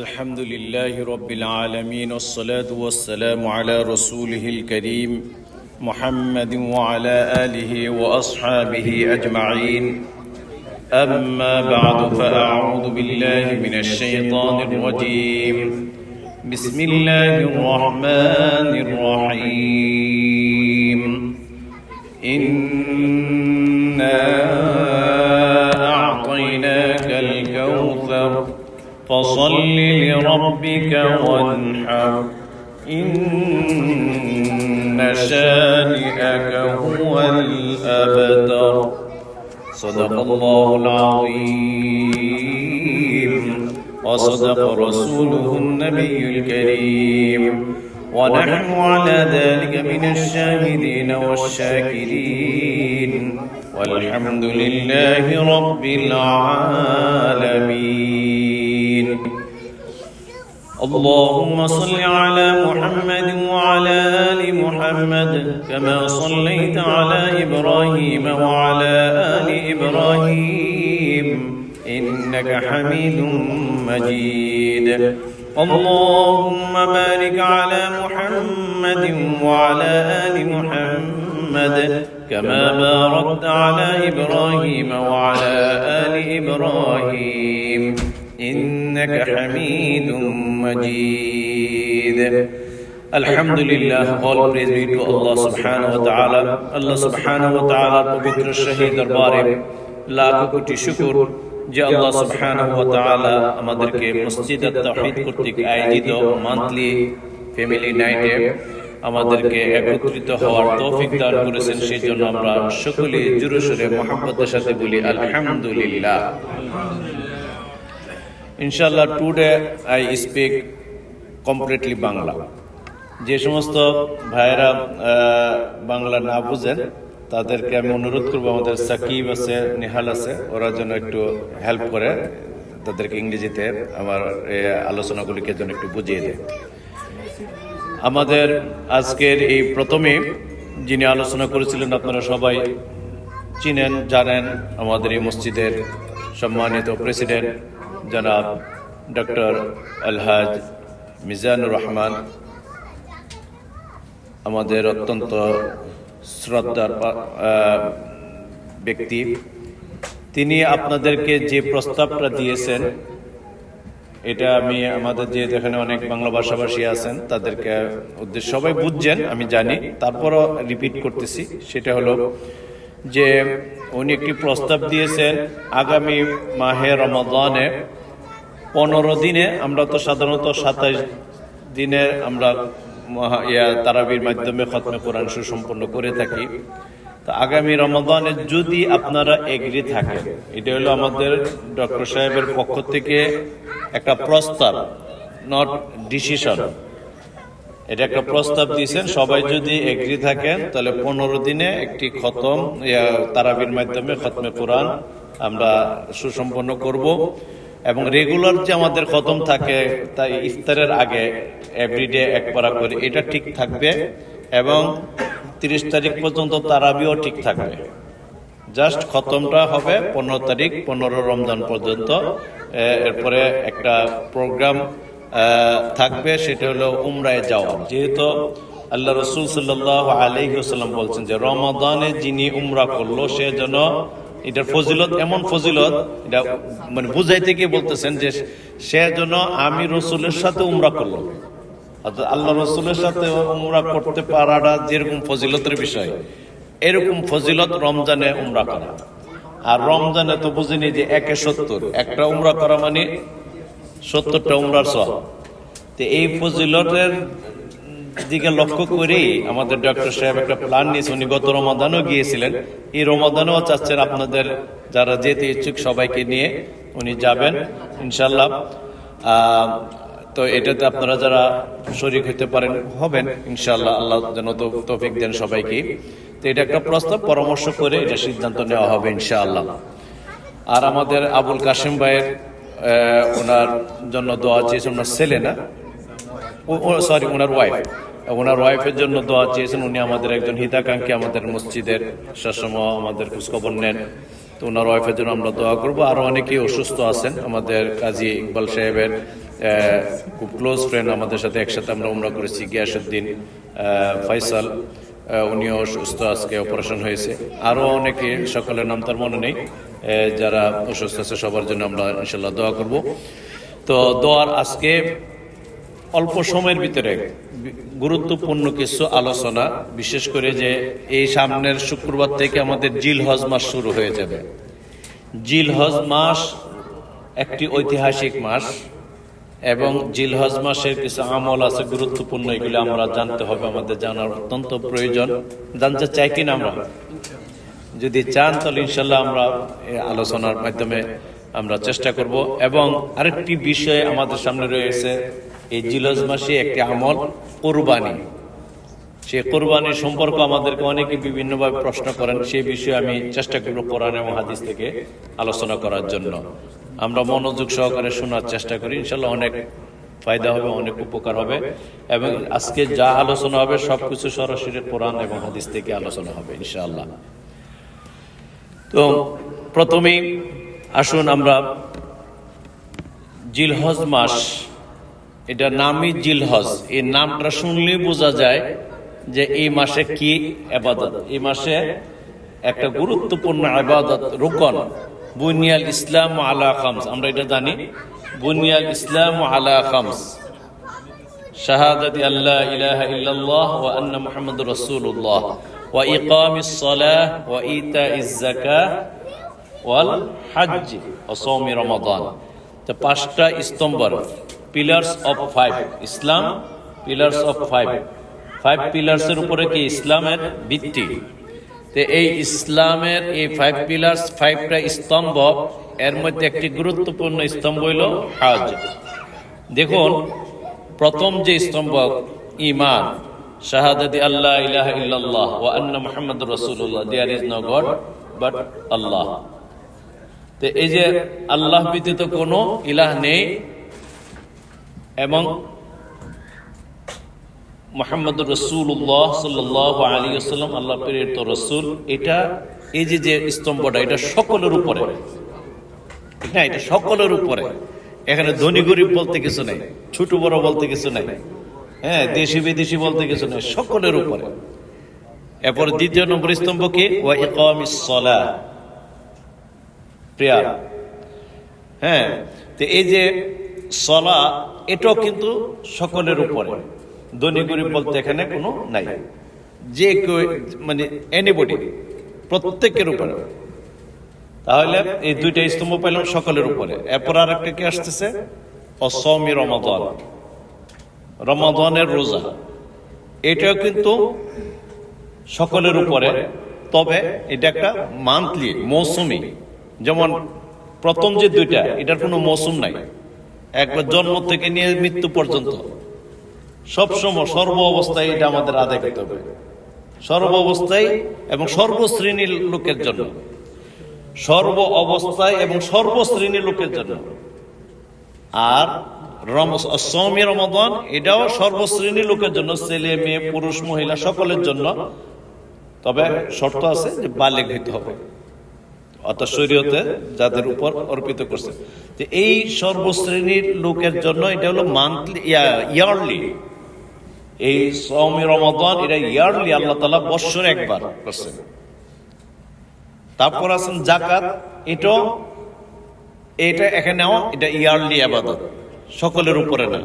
الحمد لله رب العالمين والصلاة والسلام على رسوله الكريم محمد وعلى آله وأصحابه أجمعين. أما بعد فأعوذ بالله من الشيطان الرجيم. بسم الله الرحمن الرحيم. إنا أعطيناك الكوثر فصل لربك وانحر إن شانئك هو الأبتر. صدق الله العظيم وصدق رسوله النبي الكريم ونحن على ذلك من الشاهدين والشاكرين والحمد لله رب العالمين. اللهم صل على محمد وعلى آل محمد كما صليت على إبراهيم وعلى آل إبراهيم إنك حميد مجيد. اللهم بارك على محمد وعلى آل محمد كما باركت على إبراهيم وعلى آل إبراهيم إنك حميد مجيد. Alhamdulillah, all praise be to Allah subhanahu wa ta'ala. Allah subhanahu wa ta'ala পবিত্র শাহী দরবারে লাখ কোটি শুকর যে আল্লাহ সুবহানাহু ওয়া তাআলা আমাদেরকে মসজিদ আত-তাওহীদ কর্তৃক আয়োজিত মান্থলি ফ্যামিলি নাইটে আমাদেরকে একত্রিত হওয়ার তৌফিক দান করেছেন। সেই জন্য আমরা সকলে জোরে সোরে মুহাব্বতের সাথে বলি আলহামদুলিল্লাহ। ইনশাআল্লাহ today I speak completely Bangla. যে সমস্ত ভাইয়েরা বাংলা না বুঝেন তাদেরকে আমি অনুরোধ করবো, আমাদের সাকিব আছে, নিহাল আছে, ওরা যেন একটু হেল্প করে তাদেরকে ইংরেজিতে আমার আলোচনাগুলিকে যেন একটু বুঝিয়ে দেয়। আমাদের আজকের এই প্রথমে যিনি আলোচনা করেছিলেন আপনারা সবাই চিনেন, জানেন, আমাদের এই মসজিদের সম্মানিত প্রেসিডেন্ট জনাব ডক্টর আলহাজ মিজানুর রহমান, আমাদের অত্যন্ত শ্রদ্ধার ব্যক্তি। তিনি আপনাদেরকে যে প্রস্তাবটা দিয়েছেন, এটা আমি আমাদের যে এখানে অনেক বাংলা ভাষাভাষী আছেন তাদেরকে উদ্দেশ্য সবাই বুঝছেন আমি জানি, তারপরও রিপিট করতেছি। সেটা হলো যে উনি একটি প্রস্তাব দিয়েছেন আগামী মাহে রমাদানে 15 দিনে, আমরা তো সাধারণত 27 দিনে আমরা তারাবির মাধ্যমে খতমে কোরআন সুসম্পন্ন করে থাকি। তো আগামী রমাদানে যদি আপনারা এগ্রি থাকেন, এটা হলো আমাদের ডক্টর সাহেবের পক্ষ থেকে একটা প্রস্তাব, নট ডিসিশন, এটা একটা প্রস্তাব দিয়েছেন। সবাই যদি এগ্রি থাকেন তাহলে 15 দিনে একটি খতম তারাবির মাধ্যমে খতমে কোরআন আমরা সুসম্পন্ন করব। এবং রেগুলার যে আমাদের খতম থাকে তাই ইফতারের আগে এভরিডে এক পারা করে, এটা ঠিক থাকবে। এবং 30 তারিখ পর্যন্ত তারাবিও ঠিক থাকবে। জাস্ট খতমটা হবে 15 তারিখ, 15 রমজান পর্যন্ত। এরপরে একটা প্রোগ্রাম থাকবে, সেটা হলো উমরায় যাওয়া। যেহেতু আল্লাহ রাসূল সাল্লাল্লাহু আলাইহি ওয়াসাল্লাম বলছেন যে রমাদানে যিনি উমরা করলো সে যেন, এটার ফজিলত এমন ফজিলত, এটা মানে বুঝাইতে গিয়ে বলতেছেন যে সে যেন আমি রসুলের সাথে উমরা করলো। অর্থাৎ আল্লাহ রসুলের সাথে উমরা করতে পারাটা যেরকম ফজিলতের বিষয়, এরকম ফজিলত রমজানে উমরা করা। আর রমজানে তো বুঝিনি যে 1/70, একটা উমরা করা মানে 70টা উমরার সওয়াব। তো এই ফজিলতের দিকে লক্ষ্য করেই আমাদের ডক্টর সাহেব একটা প্ল্যান নিয়েছে। উনি গত রমাদানও গিয়েছিলেন, এই রমাদানও চাচ্ছেন আপনাদের যারা যেতে ইচ্ছুক সবাইকে নিয়ে উনি যাবেন ইনশাল্লাহ। তো এটাতে আপনারা যারা শরীক হতে পারেন হবেন ইনশাল্লাহ, আল্লাহ যেন তৌফিক দেন সবাইকে। তো এটা একটা প্রস্তাব, পরামর্শ করে এটা সিদ্ধান্ত নেওয়া হবে ইনশাআল্লাহ। আর আমাদের আবুল কাসেম ভাইয়ের ওনার জন্য দোয়া চেয়েছে, ওনার ছেলে না, সরি ওনার ওয়াইফ, ওনার ওয়াইফের জন্য দোয়া চেয়েছেন। উনি আমাদের একজন হিতাকাঙ্ক্ষী, আমাদের মসজিদের সবসময় আমাদের খোঁজখবর নেন। তো ওনার ওয়াইফের জন্য আমরা দোয়া করবো। আরো অনেকেই অসুস্থ আছেন। আমাদের কাজী ইকবাল সাহেবের খুব ক্লোজ ফ্রেন্ড, আমাদের সাথে একসাথে আমরা উমরা করেছি, গিয়াসউদ্দিন ফয়সাল, উনিও অসুস্থ, আজকে অপারেশন হয়েছে। আরো অনেকে, সকলের নাম তার মনে নেই, যারা অসুস্থ আছে সবার জন্য আমরা ইনশাল্লাহ দোয়া করব। তো দোয়ার আজকে অল্প সময়ের ভিতরে গুরুত্বপূর্ণ কিছু আলোচনা, বিশেষ করে যে এই সামনের শুক্রবার থেকে আমাদের জিলহজ মাস শুরু হয়ে যাবে। জিলহজ মাস একটি ঐতিহাসিক মাস এবং জিলহজ মাসের কিছু আমল আছে গুরুত্বপূর্ণ, এগুলো আমরা জানতে হবে, আমাদের জানার অত্যন্ত প্রয়োজন। জানতে চাই কিনা আমরা? যদি চান তাহলে ইনশাল্লাহ আমরা আলোচনার মাধ্যমে আমরা চেষ্টা করব। এবং আরেকটি বিষয় আমাদের সামনে রয়েছে, এই জিলহজ মাসে একটি আমল কুরবানি। সেই কুরবানির সম্পর্ক আমাদেরকে অনেকে বিভিন্নভাবে প্রশ্ন করেন, সেই বিষয়ে আমি চেষ্টা করব কোরআন এবং হাদিস থেকে আলোচনা করার জন্য। আমরা মনোযোগ সহকারে শোনার চেষ্টা করি, ইনশাল্লাহ অনেক ফায়দা হবে, অনেক উপকার হবে। এবং আজকে যা আলোচনা হবে সবকিছু সরাসরি কোরআন এবং হাদিস থেকে আলোচনা হবে ইনশাআল্লাহ। তো প্রথমেই আসুন আমরা জিলহজ মাস, এটা নামই জিলহজ, এই নামটা শুনলেই বোঝা যায় যে এই মাসে কি ইবাদত। এই মাসে একটা গুরুত্বপূর্ণ ইবাদত রুকন, বুনিয়াল ইসলাম আলা খামস, আমরা এটা জানি। বুনিয়াল ইসলাম আলা খামস, শাহাদাতি আল্লা ইলাহা ইল্লাল্লাহ ওয়া আন্না মুহাম্মাদুর রাসূলুল্লাহ ওয়া ইকামিস সালাহ ওয়া ইতাইজ যাকাহ ওয়াল হজ্জ ওয়া সাওমি রমাদান। তো পাঁচটা স্তম্ভ, pillars of five, Islam pillars of five, five পিলার্সের উপরে কি ইসলামের ভিত্তি। তো এই ইসলামের এই ফাইভ পিলার্স, ফাইভটা স্তম্ভ, এর মধ্যে একটি গুরুত্বপূর্ণ স্তম্ভ হইল হজ। দেখুন, প্রথম যে স্তম্ভ ঈমান, শাহাদাতি আল্লাহ ইলাহা ইল্লাল্লাহ ওয়া আন্না মুহাম্মাদুর রাসূলুল্লাহ, there is no god but Allah. তো এই যে আল্লাহ ব্যতীত কোনো ইলাহ নেই এবং মুহাম্মাদুর রাসূলুল্লাহ সাল্লাল্লাহু আলাইহি ওয়াসাল্লাম আল্লাহর প্রেরিত রাসূল, এটা এই যে স্তম্ভটা, এটা সকলের উপরে, ঠিক না? এটা সকলের উপরে। এখানে ধনী গরিব বলতে কিছু নাই, ছোট বড় বলতে কিছু নাই, হ্যাঁ, দেশি বিদেশি বলতে কিছু নাই, সকলের উপরে। এরপর দ্বিতীয় নম্বর স্তম্ভ কি? ওয়া ইকামিস সালাহ, প্রেয়ার। হ্যাঁ, তো এই যে সালাহ, এটাও কিন্তু সকলের উপরে, ধনী গরিব বলতে এখানে কোনো নাই, যে কেউ, মানে এনিবডি, প্রত্যেকের উপরে। তাহলে এই দুইটা স্তম্ভ পেলাম সকলের উপরে। এরপর আর একটা কি আসতেছে? অসমি রমাদান, রমাদানের রোজা, এটাও কিন্তু সকলের উপরে। তবে এটা একটা মান্থলি, মৌসুমি। যেমন প্রথম যে দুইটা, এটার কোনো মৌসুম নাই, একবার জন্ম থেকে নিয়ে মৃত্যু পর্যন্ত সবসময় সর্ব অবস্থায় এটা আমাদের আদায় করতে হবে, সর্ব অবস্থায় এবং সর্বশ্রেণীর লোকের জন্য, সর্ব অবস্থায় এবং সর্বশ্রেণীর লোকের জন্য। আর সওমি রমাদান, এটাও সর্বশ্রেণীর লোকের জন্য, ছেলে মেয়ে পুরুষ মহিলা সকলের জন্য। তবে শর্ত আছে যে বালেগ হইতে হবে, অর্থাৎ শরীয়তে যাদের উপর অর্পিত করছে। তো এই সর্বশ্রেণীর লোকের জন্য এটা হলো মান্থলি, ইয়ারলি। এই সওমি রমাদান এটা ইয়ারলি, আল্লাহ তাআলা বৎসরে একবার করছেন। তারপর আছেন যাকাত, এটা এখানেও এটা ইয়ারলি ইবাদত, সকলের উপরে না।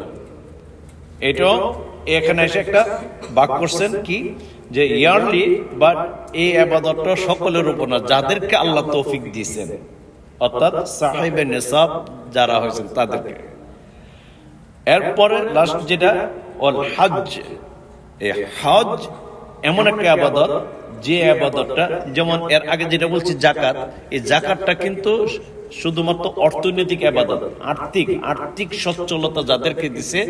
এটাও এখানে এসে একটা ভাগ করছেন কি, যে ইয়ারলি, বাট এই ইবাদতটা সকলের উপর না, যাদেরকে আল্লাহ তৌফিক দিয়েছেন, অর্থাৎ সাহিবে নিসাব যারা হয়েছেন তাদেরকে। এরপরে লাস্ট যেটা ওয়াল হজ, এই হজ এমন একটা ইবাদত, যে ইবাদতটা, যেমন এর আগে যেটা বলছি যাকাত, এই যাকাতটা কিন্তু শুধুমাত্র অর্থনৈতিক ইবাদত, আর্থিক সচ্ছলতা যাদেরকে দিছে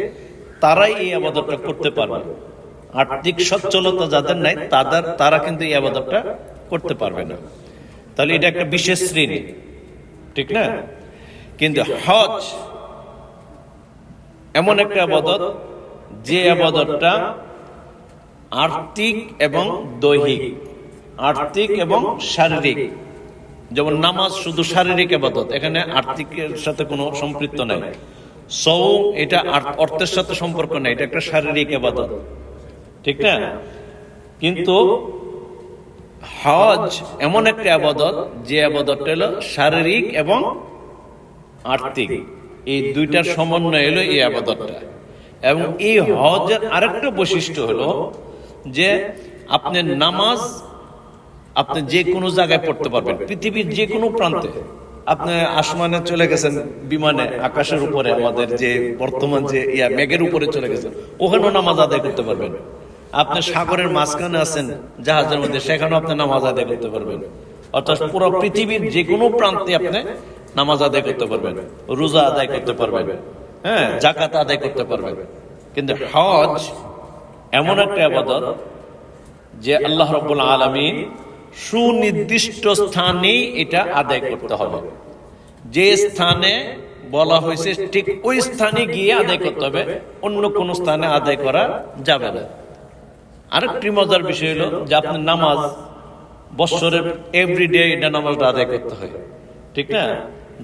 তারাই এই ইবাদতটা করতে পারবে। আর্থিক সচ্ছলতা যাদের নাই তারা কিন্তু এই ইবাদতটা করতে পারবে না। তাহলে এটা একটা বিশেষ শ্রেণী, ঠিক না? কিন্তু হজ এমন একটা ইবাদত, যে ইবাদতটা আর্থিক এবং দৈহিক, আর্থিক এবং শারীরিক। যেমন নামাজ শুধু শারীরিক ইবাদত, এখানে আর্থিকের সাথে কোনো সম্পৃক্ত নাই। সওম এটা অর্থের সাথে সম্পর্ক নাই, এটা একটা শারীরিক ইবাদত, ঠিক না? কিন্তু হজ এমন একটা আবাদত যে আবাদতটা হলো শারীরিক এবং আর্থিক, এই দুইটার সমন্বয় হলো এই আবাদতটা। এবং এই হজের আরেকটা বৈশিষ্ট্য হলো যে আপনি নামাজ আপনি যে কোনো জায়গায় পড়তে পারবেন, পৃথিবীর যে কোনো প্রান্তে। আপনি আসমানে চলে গেছেন বিমানে, আকাশের উপরে, আমাদের যে বর্তমান যে মেঘের উপরে চলে গেছেন, ওখানেও নামাজ আদায় করতে পারবেন। আপনি সাগরের মাঝখানে আছেন জাহাজের মধ্যে, সেখানেও আপনি নামাজ আদায় করতে পারবেন। অর্থাৎ পুরো পৃথিবীর যে কোনো প্রান্তে আপনি নামাজ আদায় করতে পারবেন, রোজা আদায় করতে পারবেন, হ্যাঁ, যাকাত আদায় করতে পারবেন। কিন্তু হজ এমন একটা ইবাদত যে আল্লাহ রাব্বুল আলামিন সুনির্দিষ্ট স্থানেই এটা আদায় করতে হবে। যে স্থানে বলা হয়েছে ঠিক ওই স্থানে গিয়ে আদায় করতে হবে, অন্য কোন স্থানে আদায় করা যাবে না। আরেকটি মজার বিষয় হলো যে আপনি নামাজ বৎসরের এভরিডে এটা নামাজটা আদায় করতে হয়, ঠিক না?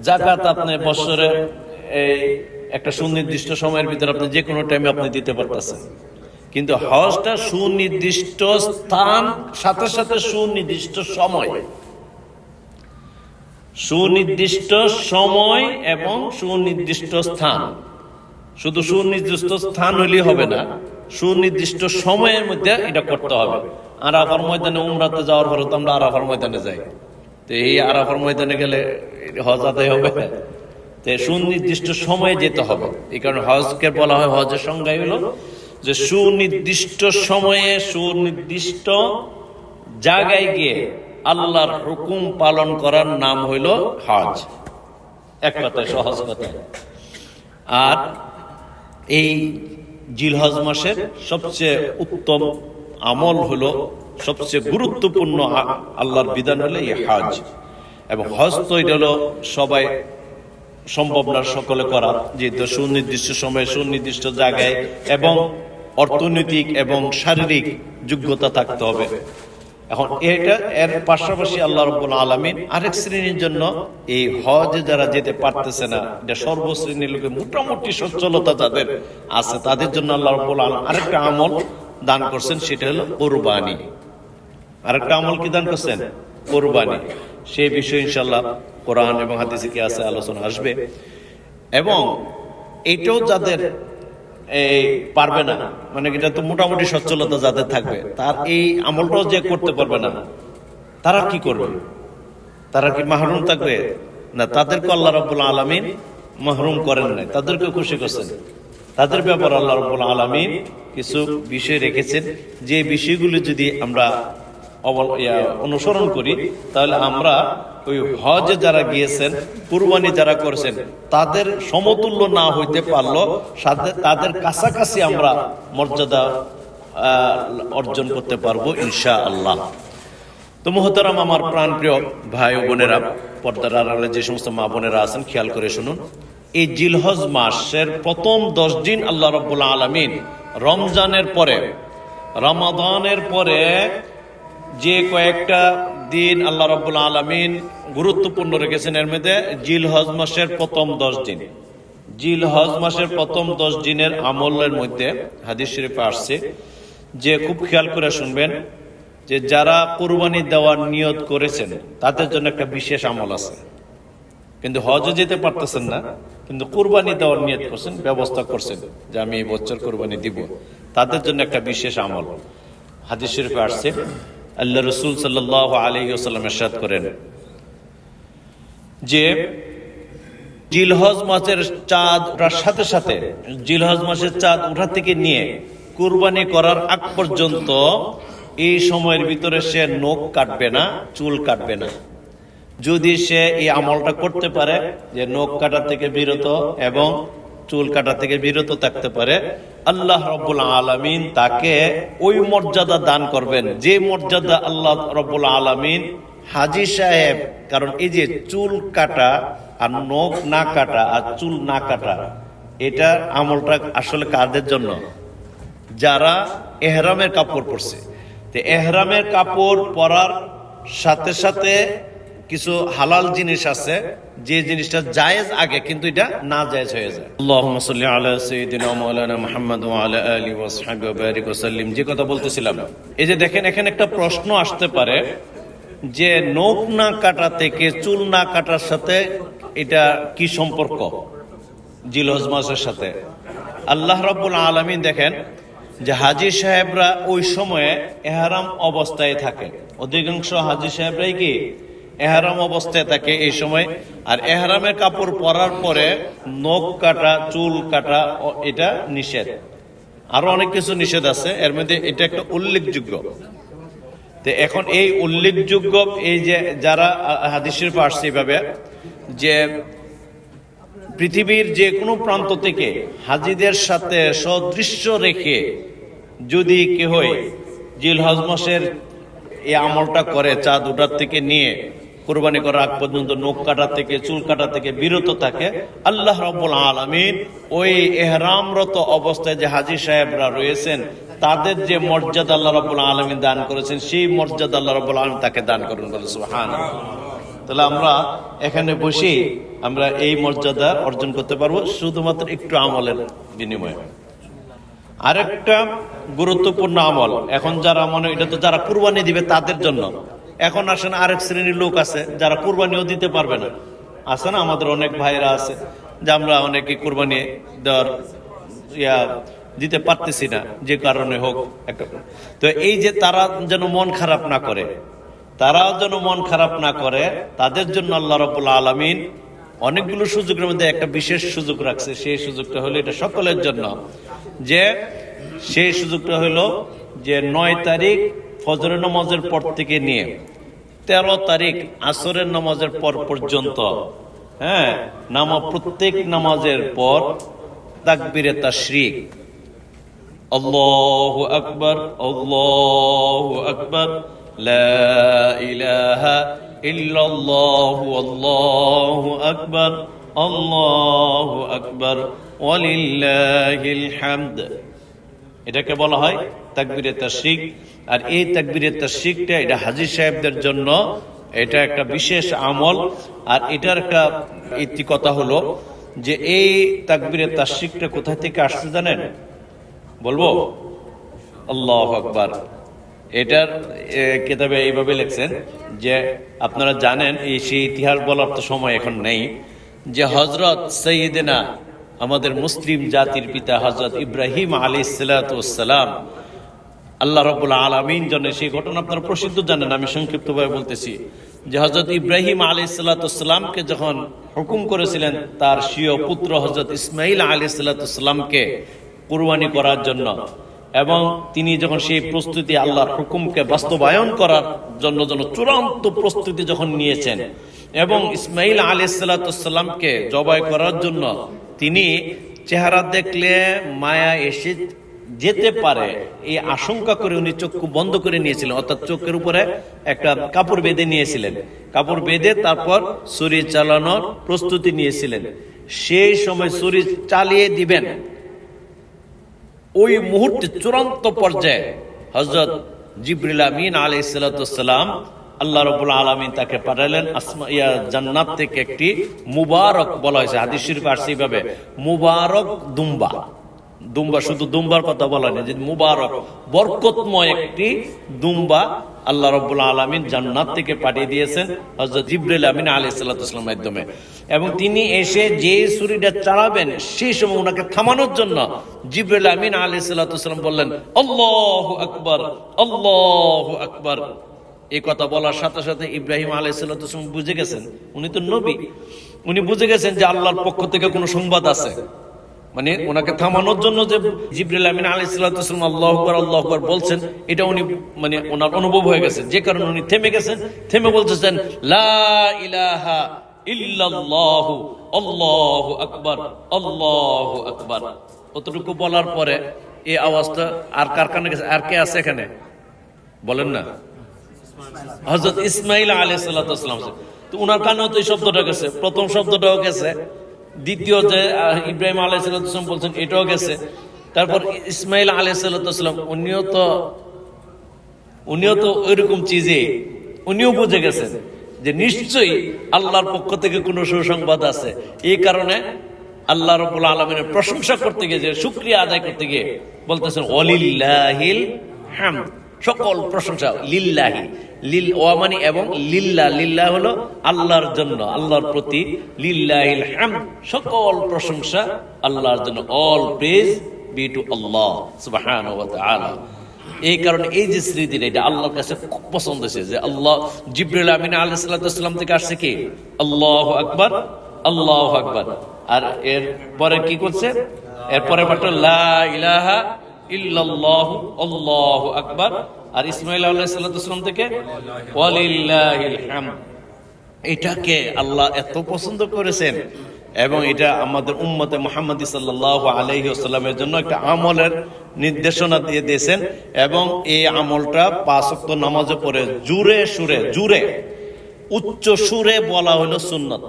যাকাত আপনি বৎসরের এই একটা সুনির্দিষ্ট সময়ের ভিতরে আপনি যে কোনো টাইমে আপনি দিতে পারতেছেন। কিন্তু হজটা সুনির্দিষ্ট স্থান, সাথে সাথে সুনির্দিষ্ট সময়, সুনির্দিষ্ট সময় এবং সুনির্দিষ্ট স্থান। শুধু সুনির্দিষ্ট স্থান হলেই হবে না, সুনির্দিষ্ট সময়ের মধ্যে এটা করতে হবে। আরাফার ময়দানে উমরাতে যাওয়ার পরে তো আমরা আরাফার ময়দানে যাই, তো এই আরাফার ময়দানে গেলে হজ আদায় হবে? তো সুনির্দিষ্ট সময়ে যেতে হবে। এই কারণে হজকে বলা হয়, হজের সংজ্ঞাই হলো যে সুনির্দিষ্ট সময়ে সুনির্দিষ্ট জায়গায় গিয়ে আল্লাহর হুকুম পালন করার নাম হইল হজ, এক কথায়, সহজ কথায়। আর এই জিলহজ মাসের সবচেয়ে উত্তম আমল হলো, সবচেয়ে গুরুত্বপূর্ণ আল্লাহর বিধান হলো এই হজ। এবং হজ তো এটা হলো সবাই সম্ভব না সকলে করা, যেহেতু সুনির্দিষ্ট সময়ে সুনির্দিষ্ট জায়গায় এবং অর্থনৈতিক এবং শারীরিক যোগ্যতা থাকতে হবে। এখন এটা এর পাশাপাশি আল্লাহ রাব্বুল আলামিন আরেক শ্রেণীর জন্য এই হজে যারা যেতে পারতেছে না, এটা সর্বশ্রেণীর লোকে মোটামুটি সচ্ছলতা যাদের আছে, তাদের জন্য আল্লাহ রাব্বুল আলামিন আরেকটা আমল দান করছেন, সেটা হলো কুরবানি। আরেকটা আমল কি দান করছেন? কুরবানি। সেই বিষয়ে ইনশাআল্লাহ কোরআন এবং হাদিসে কি আছে আলোচনা আসবে। এবং এটাও যাদের পারবে না, মানে এটা তো মোটামুটি সচ্ছলতা যাদের থাকবে, তার এই আমলটাও যে করতে পারবে না, তারা কি করবে? তারা কি মাহরুম থাকবে? না, তাদেরকে আল্লাহ রাব্বুল আলামিন মাহরুম করেন নাই, তাদেরকে খুশি করছেন। তাদের ব্যাপারে আল্লাহ রাব্বুল আলামিন কিছু বিষয় রেখেছেন, যে বিষয়গুলো যদি আমরা অনুসরণ করি, তাহলে আমরা ওই হজে যারা গিয়েছেন, কুরবানি যারা করেছেন, তাদের সমতুল্য না হইতে পারলো, তাদের কাছাকাছি আমরা মর্যাদা অর্জন করতে পারবো ইনশাআল্লাহ। তো মুহতারাম আমার প্রাণপ্রিয় ভাই ও বোনেরা, পর্দার আড়ালে যে সমস্ত মা বোনেরা আছেন, খেয়াল করে শুনুন। এই জিলহজ মাসের প্রথম 10 দিন আল্লাহ রাব্বুল আলামিন রমজানের পরে, রমাদানের পরে যে কয়েকটা দিন আল্লাহ রাব্বুল আলামিন গুরুত্বপূর্ণ রেখেছেন, এর মধ্যে জিলহজ মাসের প্রথম 10 দিন। জিলহজ মাসের প্রথম 10 দিনের আমলের মধ্যে হাদিস শরীফে আসছে যে, খুব খেয়াল করে শুনবেন, যে যারা কুরবানি দেওয়ার নিয়ত করেছেন তাদের জন্য একটা বিশেষ আমল আছে। কিন্তু হজে যেতে পারতেছেন না, কিন্তু কুরবানি দেওয়ার নিয়ত করছেন, ব্যবস্থা করছেন যে আমি এই বছর কুরবানি দিব, তাদের জন্য একটা বিশেষ আমল। হাদিস শরীফে আসছে, আল্লাহ রাসূল সাল্লাল্লাহু আলাইহি ওয়াসাল্লাম ইরশাদ করেন যে জিলহজ মাসের চাঁদ ওঠার সাথে সাথে, জিলহজ মাসের চাঁদ ওঠা থেকে নিয়ে কুরবানি করার আগ পর্যন্ত এই সময়ের ভিতরে সে নখ কাটবে না, চুল কাটবে না। যদি সে এই আমলটা করতে পারে, যে নখ কাটা থেকে বিরত এবং চুল কাটা থেকে বিরত থাকতে পারে, আল্লাহ রাব্বুল আলামিন তাকে ওই মর্যাদা দান করবেন যে মর্যাদা আল্লাহ রাব্বুল আলামিন হাজী সাহেব, কারণ এই যে চুল কাটা আর নখ না কাটা আর চুল না কাটা, এটা আমলটা আসলে কাদের জন্য? যারা এহরামের কাপড় পরছে। তো এহরামের কাপড় পরার সাথে সাথে কিছু হালাল জিনিস আছে, যে জিনিসটা জায়েজ আগে কিন্তু এটা না জায়েজ হয়ে যায়। আল্লাহুম্মা সাল্লি আলা সাইয়্যিদিনা মাওলানা মুহাম্মদ ওয়া আলা আলিহি ওয়া সাহবিহি ওয়া বারিক ওয়া সাল্লিম, যে কথা বলতেছিলাম। এই যে দেখেন, এখানে একটা প্রশ্ন আসতে পারে যে নখ না কাটা থেকে চুল না কাটার সাথে এটা কি সম্পর্ক জিলহজ মাসের সাথে? আল্লাহ রাব্বুল আলামিন দেখেন যে হাজী সাহেবরা ওই সময়ে ইহরাম অবস্থায় থাকে, অধিকাংশ হাজী সাহেবরাই কি ইহরাম অবস্থায় থাকে এই সময়। আর ইহরামের কাপড় পরার পরে নখ কাটা, চুল কাটা এটা নিষেধ। আরো অনেক কিছু নিষেধ আছে, এর মধ্যে এটা একটা উল্লেখযোগ্য। তো এখন এই উল্লেখযোগ্য, এই যে যারা হাদিস শরীফে আসছে এইভাবে যে পৃথিবীর যে কোনো প্রান্ত থেকে হাজীদের সাথে সদৃশ্য রেখে যদি কেহ জিলহজ মাসের এই আমলটা করে, চাঁদ ওঠার থেকে নিয়ে কুরবানি করার আগ পর্যন্ত নখ কাটা থেকে, চুল কাটা থেকে বিরত থাকে, আল্লাহ রাব্বুল আলামিন ওই ইহরামরত অবস্থায় যে হাজী সাহেবরা রয়েছেন তাদের যে মর্যাদা আল্লাহ রাব্বুল আলামিন দান করেছেন, সেই মর্যাদা আল্লাহ রাব্বুল আলামিন তাকে দান করেন, বলে সুবহানাল্লাহ। তাহলে আমরা এখানে বসে আমরা এই মর্যাদা অর্জন করতে পারবো শুধুমাত্র একটু আমলের বিনিময়ে। আরেকটা গুরুত্বপূর্ণ আমল, এখন যারা মনে, এটা তো যারা কুরবানি দিবে তাদের জন্য। এখন আসেন আরেক শ্রেণীর লোক আছে যারা কুরবানিও দিতে পারবে না। আছে না, আমাদের অনেক ভাইরা আছে যে আমরা অনেকে কুরবানি দেওয়ার দিতে পারতেছি না, যে কারণে হোক একটা। তো এই যে তারা যেন মন খারাপ না করে, তারাও যেন মন খারাপ না করে, তাদের জন্য আল্লাহ রাব্বুল আলামিন অনেকগুলো সুযোগের মধ্যে একটা বিশেষ সুযোগ রাখছে। সেই সুযোগটা হলো এটা সকলের জন্য, যে সেই সুযোগটা হলো যে 9 তারিখ ফজরের নামাজের পর থেকে নিয়ে 13 তারিখ আসরের নামাজের পর পর্যন্ত, প্রত্যেক নামাজের পর তাকবীরে তাশরিক, আল্লাহু আকবার, আল্লাহু আকবার, লা ইলাহা ইল্লাল্লাহু, আল্লাহু আকবার, আল্লাহু আকবার, ওয়ালিল্লাহিল হামদ, এটাকে বলা হয় তাকবীরে তাশরিক। আর এই তাকবীরে তাশরিকটা এটা হাজী সাহেবদের জন্য এটা একটা বিশেষ আমল। আর এটার একটা কথা হলো যে এই তাকবীরে তাশরিকটা কোথা থেকে আসছে জানেন? বলবো? আল্লাহু আকবার। এটার কিতাবে এইভাবে লিখছেন যে আপনারা জানেন, এই সেই ইতিহাস বলার তো সময় এখন নেই, যে হযরত সাইয়্যিদিনা আমাদের মুসলিম জাতির পিতা হযরত ইব্রাহিম আলাইহিস সালাতু ওয়াস সালাম, আল্লাহ রাব্বুল আলামিন জন্য সেই ঘটনা আপনারা প্রসিদ্ধ জানেন, আমি সংক্ষিপ্তভাবে বলতেছি যে হযরত ইব্রাহিম আলাইহিস সালাতু ওয়াস সালামকে যখন হুকুম করেছিলেন তার স্বীয় পুত্র হযরত ইসমাঈল আলাইহিস সালাতু ওয়াস সালামকে কুরবানি করার জন্য, এবং তিনি যখন সেই প্রস্তুতি আল্লাহর হুকুমকে বাস্তবায়ন করার জন্য চূড়ান্ত প্রস্তুতি যখন নিয়েছেন, এবং ইসমাঈল আলাইহিস সালাতু ওয়াস সালামকে জবাই করার জন্য তিনি চেহারা দেখলে মায়া এসে যেতে পারে এই আশঙ্কা করে উনি চক্ষু বন্ধ করে নিয়েছিলেন, অর্থাৎ চোখের উপরে একটা কাপড় বেঁধে নিয়েছিলেন। কাপড় বেঁধে তারপর ছুরি চালানোর প্রস্তুতি নিয়েছিলেন। সেই সময় ছুরি চালিয়ে দিবেন, ওই মুহূর্তে চূড়ান্ত পর্যায়ে হযরত জিবরিল আমিন আলাইহিস সালাতু ওয়াস সালাম, আল্লাহ রাব্বুল আলামিন তাকে পাঠালেন জান্নাত থেকে একটি মুবারক, বলা হয়েছে হাদিস শরীফে আসছে এইভাবে, মুবারক দুম্বা। দুম্বা, শুধু দুম্বার কথা বলা নেই, যে মুবারক বরকতময় একটি দুম্বা আল্লাহ রাব্বুল আলামিন জান্নাত থেকে পাঠিয়ে দিয়েছেন হযরত জিবরিল আমিন আলাইহিস সালাতু ওয়াস সালামের মাধ্যমে। এবং তিনি এসে যে ছুরিটা চালাবেন সেই সময় ওনাকে থামানোর জন্য জিবরিল আমিন আলাইহিস সালাতু ওয়াস সালাম বললেন, আল্লাহু আকবার, আল্লাহু আকবার। এই কথা বলার সাথে সাথে ইব্রাহিম আলাইহিস সালাতু ওয়াস সালাম বুঝে গেছেন, উনি তো নবী, উনি বুঝে গেছেন যে আল্লাহর পক্ষ থেকে কোনো সংবাদ আছে। মানে ওনাকে থামানোর জন্য যে জিবরিল আমিন আলাইহিস সালাতু ওয়াস সালাম আল্লাহু আকবার, আল্লাহু আকবার বলছেন, এটা উনি মানে ওনার অনুভব হয়ে গেছে, যে কারণে উনি থেমে গেছেন। থেমে বলতেছেন, লা ইলাহা ইল্লাল্লাহু, আল্লাহু আকবার, আল্লাহু আকবার। কতটুকু বলার পরে এই আওয়াজটা আর কার কানে গেছে? আর কে আছে এখানে? বলেন না। হযরত ইসমাঈল আলাইহিস সালাতু ওয়াস সালাম, তো উনার কানেও তো এই শব্দটা গেছে, প্রথম শব্দটাও গেছে, দ্বিতীয় যে ইব্রাহিম আলাইহিস সালাতু ওয়াস সালাম বলছেন এটাও গেছে। তারপর ইসমাইল আলাইহিস সালাম উনিও তো ওইরকম চিজে উনিও বুঝে গেছেন যে নিশ্চয়ই আল্লাহর পক্ষ থেকে কোনো সুসংবাদ আছে। এই কারণে আল্লাহ রাব্বুল আলামিনের প্রশংসা করতে গিয়ে, যে শুকরিয়া আদায় করতে গিয়ে বলতেছেন ওয়ালিল্লাহিল হামদ, সকল প্রশংসা লিল্লাহি, লিল ওয়ামানি এবং লিল্লাহ, লিল্লাহ হলো আল্লাহর জন্য, আল্লাহর প্রতি, লিল্লাহিল হামদ সকল প্রশংসা আল্লাহর জন্য, অল প্রেজ বি টু আল্লাহ সুবহানাহু ওয়া তাআলা। এই কারণে এই যে স্মৃতিটা এটা আল্লাহর কাছে খুব পছন্দ হয়েছে, যে আল্লাহ জিবরিল আমিন আলাইহিস সালাম থেকে আসছে কি আল্লাহু আকবার, আল্লাহু আকবার। আর এর পরে কি করছে, এরপরে বাটো লা ইলাহা ইল্লাল্লাহু আল্লাহু আকবার। আর ইসমাঈল আলাইহিস সালাম থেকে ওয়ালিল্লাহিল হামদ। এটাকে আল্লাহ এত পছন্দ করেছেন এবং এটা আমাদের উম্মতে মুহাম্মাদি সাল্লাল্লাহু আলাইহি ওয়াসাল্লামের জন্য একটা আমলের নির্দেশনা দিয়ে দিয়েছেন। এবং এই আমলটা 5 ওয়াক্ত নামাজে পড়ে জুরে উচ্চ সুরে বলা হলো সুন্নাত।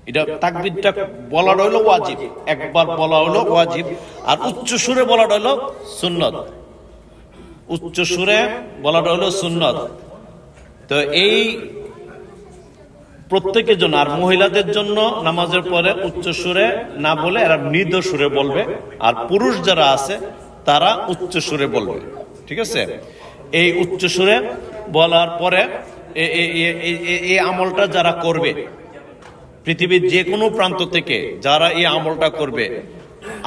এটা তাকবীরটা বলাটা হলো ওয়াজিব, একবার বলা হলো ওয়াজিব, আর উচ্চ সুরে বলাটা হলো সুন্নাত। উচ্চ সুরে বলাটা হলো সুন্নাত। তো এই প্রত্যেকের জন্য, আর মহিলাদের জন্য নামাজের পরে উচ্চ সুরে না বলে এরা মৃদু সুরে বলবে, আর পুরুষ যারা আছে তারা উচ্চ সুরে বলবে। ঠিক আছে? এই উচ্চ সুরে বলার পরে এই আমলটা যারা করবে, পৃথিবীর যে কোনো প্রান্ত থেকে যারা এই আমলটা করবে,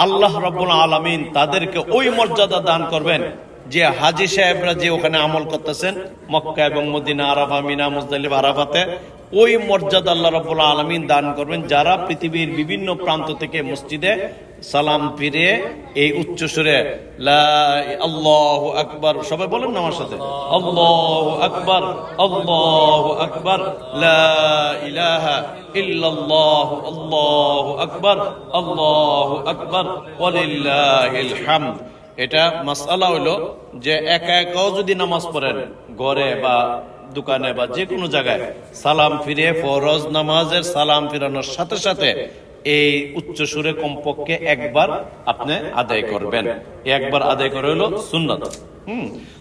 আল্লাহ রাব্বুল আলামিন তাদেরকে ওই মর্যাদা দান করবেন যে হাজী সাহেবরা যে ওখানে আমল করতেছেন মক্কা এবং মদিনা, আরাফা, মিনা, মুজদালিফা, আরাফাতে, ওই মর্যাদা আল্লাহ রাব্বুল আলামিন দান করবেন যারা পৃথিবীর বিভিন্ন প্রান্ত থেকে মসজিদে সালাম ফিরে এই উচ্চ সুরে লা আল্লাহু আকবার, সবাই বলেন না আমার সাথে, আল্লাহু আকবার, আল্লাহু আকবার, লা ইলাহা ইল্লাল্লাহু আল্লাহু আকবার, আল্লাহু আকবার, ওয়ালিল্লাহিল হামদ। এটা মাসআলা হলো যে একা একাও যদি নামাজ পড়েন ঘরে বা দোকানে বা যে কোনো জায়গায়, সালাম ফিরে ফরজ নামাজের সালাম ফিরানোর সাথে সাথে এই উচ্চ সুরে কমপক্ষে একবার আপনি আদায় করবেন। একবার আদায় করে হলো সুন্নাত।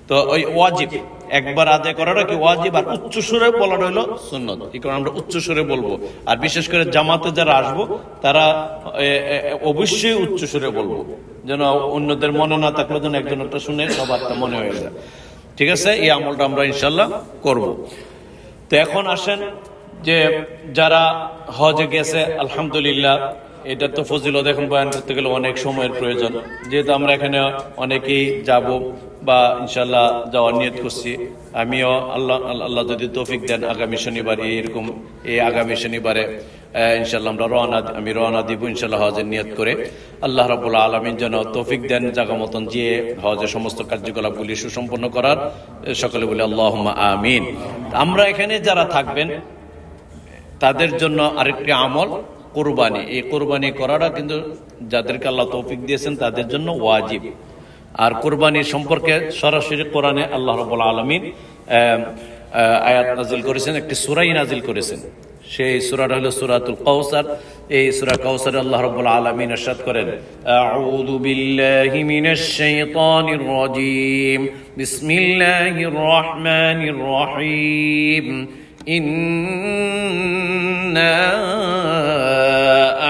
তো ওই ওয়াজিব একবার আদায় করাটা কি ওয়াজিব, আর উচ্চ সুরে বলাটা হলো সুন্নাত। এই কারণে আমরা উচ্চ সুরে বলবো, আর বিশেষ করে জামাতে যারা আসবো তারা অবশ্যই উচ্চ সুরে বলবো, যেন অন্যদের মনে না থাকলে যেন একজনটা শুনে সবারটা মনে হয়ে যায়। ঠিক আছে? এই আমলটা আমরা ইনশাল্লাহ করব। তো এখন আসেন যে যারা হজে গেছে, আলহামদুলিল্লাহ, এটা তো ফজিলত এখন বয়ান করতে গেলে অনেক সময়ের প্রয়োজন। যেহেতু আমরা এখানে অনেকেই যাব বা ইনশাল্লাহ যাওয়ার নিয়ত করছি, আমিও আল্লাহ যদি তৌফিক দেন আগামী শনিবার, এই আগামী শনিবারে ইনশাল্লাহ আমি রওনা দিব ইনশাল্লাহ হজের নিয়ত করে। আল্লাহ রাব্বুল আলামিন যেন তৌফিক দেন জায়গা মতন যে হজের সমস্ত কার্যকলাপগুলি সুসম্পন্ন করার। সকলে বলি আল্লাহুম্মা আমিন। আমরা এখানে যারা থাকবেন তাদের জন্য আরেকটি আমল কোরবানি। এই কোরবানি করাটা কিন্তু যাদেরকে আল্লাহ তৌফিক দিয়েছেন তাদের জন্য ওয়াজিব। আর কোরবানির সম্পর্কে সরাসরি কোরআনে আল্লাহ রাব্বুল আলামিন আয়াত নাজিল করেছেন, একটি সূরাই নাজিল করেছেন। সেই সূরাটা হলো সূরাতুল কাউসার। এই সূরা কাউসারে আল্লাহ রাব্বুল আলামিন ইরশাদ করেন, আউযু বিল্লাহি মিনাশ শাইতানির রাজীম, বিসমিল্লাহির রহমানির রহিম, ইন্না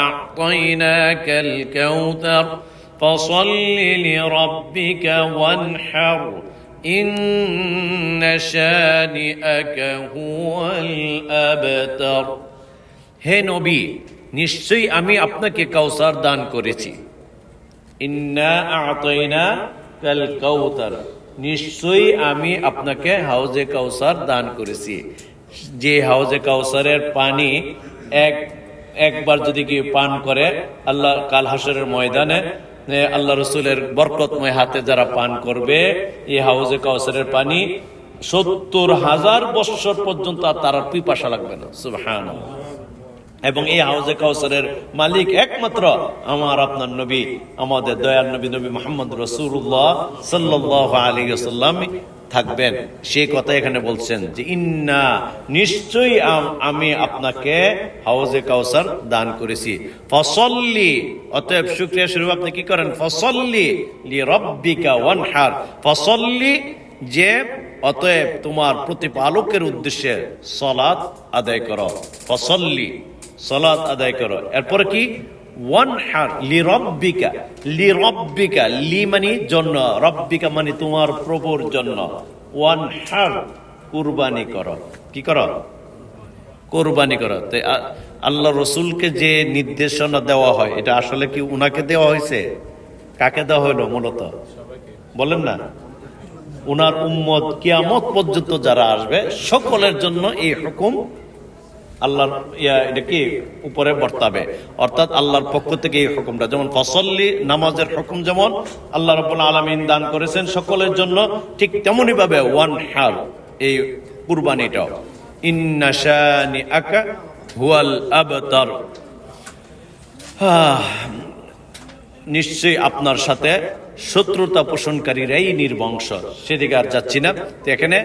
আ'তাইনাকাল কাউসার ফাসাল্লি লিরাব্বিকা ওয়ানহার, ইন্না শানিআকা হুয়াল আবতার। হে নবী, নিশ্চয়ই আমি আপনাকে কাউসার দান করেছি। ইন্না আ'তাইনাকাল কাউসার, নিশ্চয়ই আমি আপনাকে হাউজে কাউসার দান করেছি। যে হাউজে কাউসারের পানি একবার যদি কেউ পান করে, আল্লাহ কাল হাসরের ময়দানে আল্লাহ রসুলের বরকতময় হাতে যারা পান করবে এই হাউজে কাউসারের পানি 70,000 বৎসর পর্যন্ত আর তার পিপাসা লাগবে না। সুবহানাল্লাহ। এবং এই হাউজে কাউসারের মালিক একমাত্র আমার আপনার নবী, আমাদের দয়ার নবী নবী মুহাম্মদ রাসূলুল্লাহ সাল্লাল্লাহু আলাইহি ওয়াসাল্লাম থাকবেন। সেই কথা এখানে বলছেন যে ইন্না, নিশ্চয়ই আমি আপনাকে হাউজে কাউসার দান করেছি। ফসল্লি, অতএব শুকরিয়া স্বরূপ আপনি কি করেন? ফসল্লি লিরাব্বিকা ওয়ানহার, ফসল্লি, যে অতএব তোমার প্রতিপালকের উদ্দেশ্যে সালাত আদায় করো। ফসল্লি, সালাত আদায় করো। এরপরে কি? ওয়ানহার লিরাব্বিকা, লিরাব্বিকা, লি মানে জন্য, রব্বিকা মানে তোমার প্রভুর জন্য। ওয়ানহার, কুরবানি করো। কি করো? কুরবানি করো। তো আল্লাহ রসুলকে যে নির্দেশনা দেওয়া হয়, এটা আসলে কি উনাকে দেওয়া হয়েছে? কাকে দেওয়া হইলো মূলত? বলেন না। উনার উম্মত কিয়ামত পর্যন্ত যারা আসবে সকলের জন্য এই হুকুম আল্লাহর এটা কি উপরে বর্তাবে, অর্থাৎ আল্লাহর পক্ষ থেকে এই হুকুমটা, যেমন ফসল্লি নামাজের হুকুম যেমন আল্লাহ রাব্বুল আলামিন দান করেছেন সকলের জন্য, ঠিক তেমনি ভাবে ওয়ানহার, এই কুরবানিটাও। ইন্না শানিআকা হুয়াল আবতার, নিশ্চয়ই আপনার সাথে শত্রুতা পোষণকারীরাই নির্বংশ। সেদিকে আর যাচ্ছি না। তো এখানে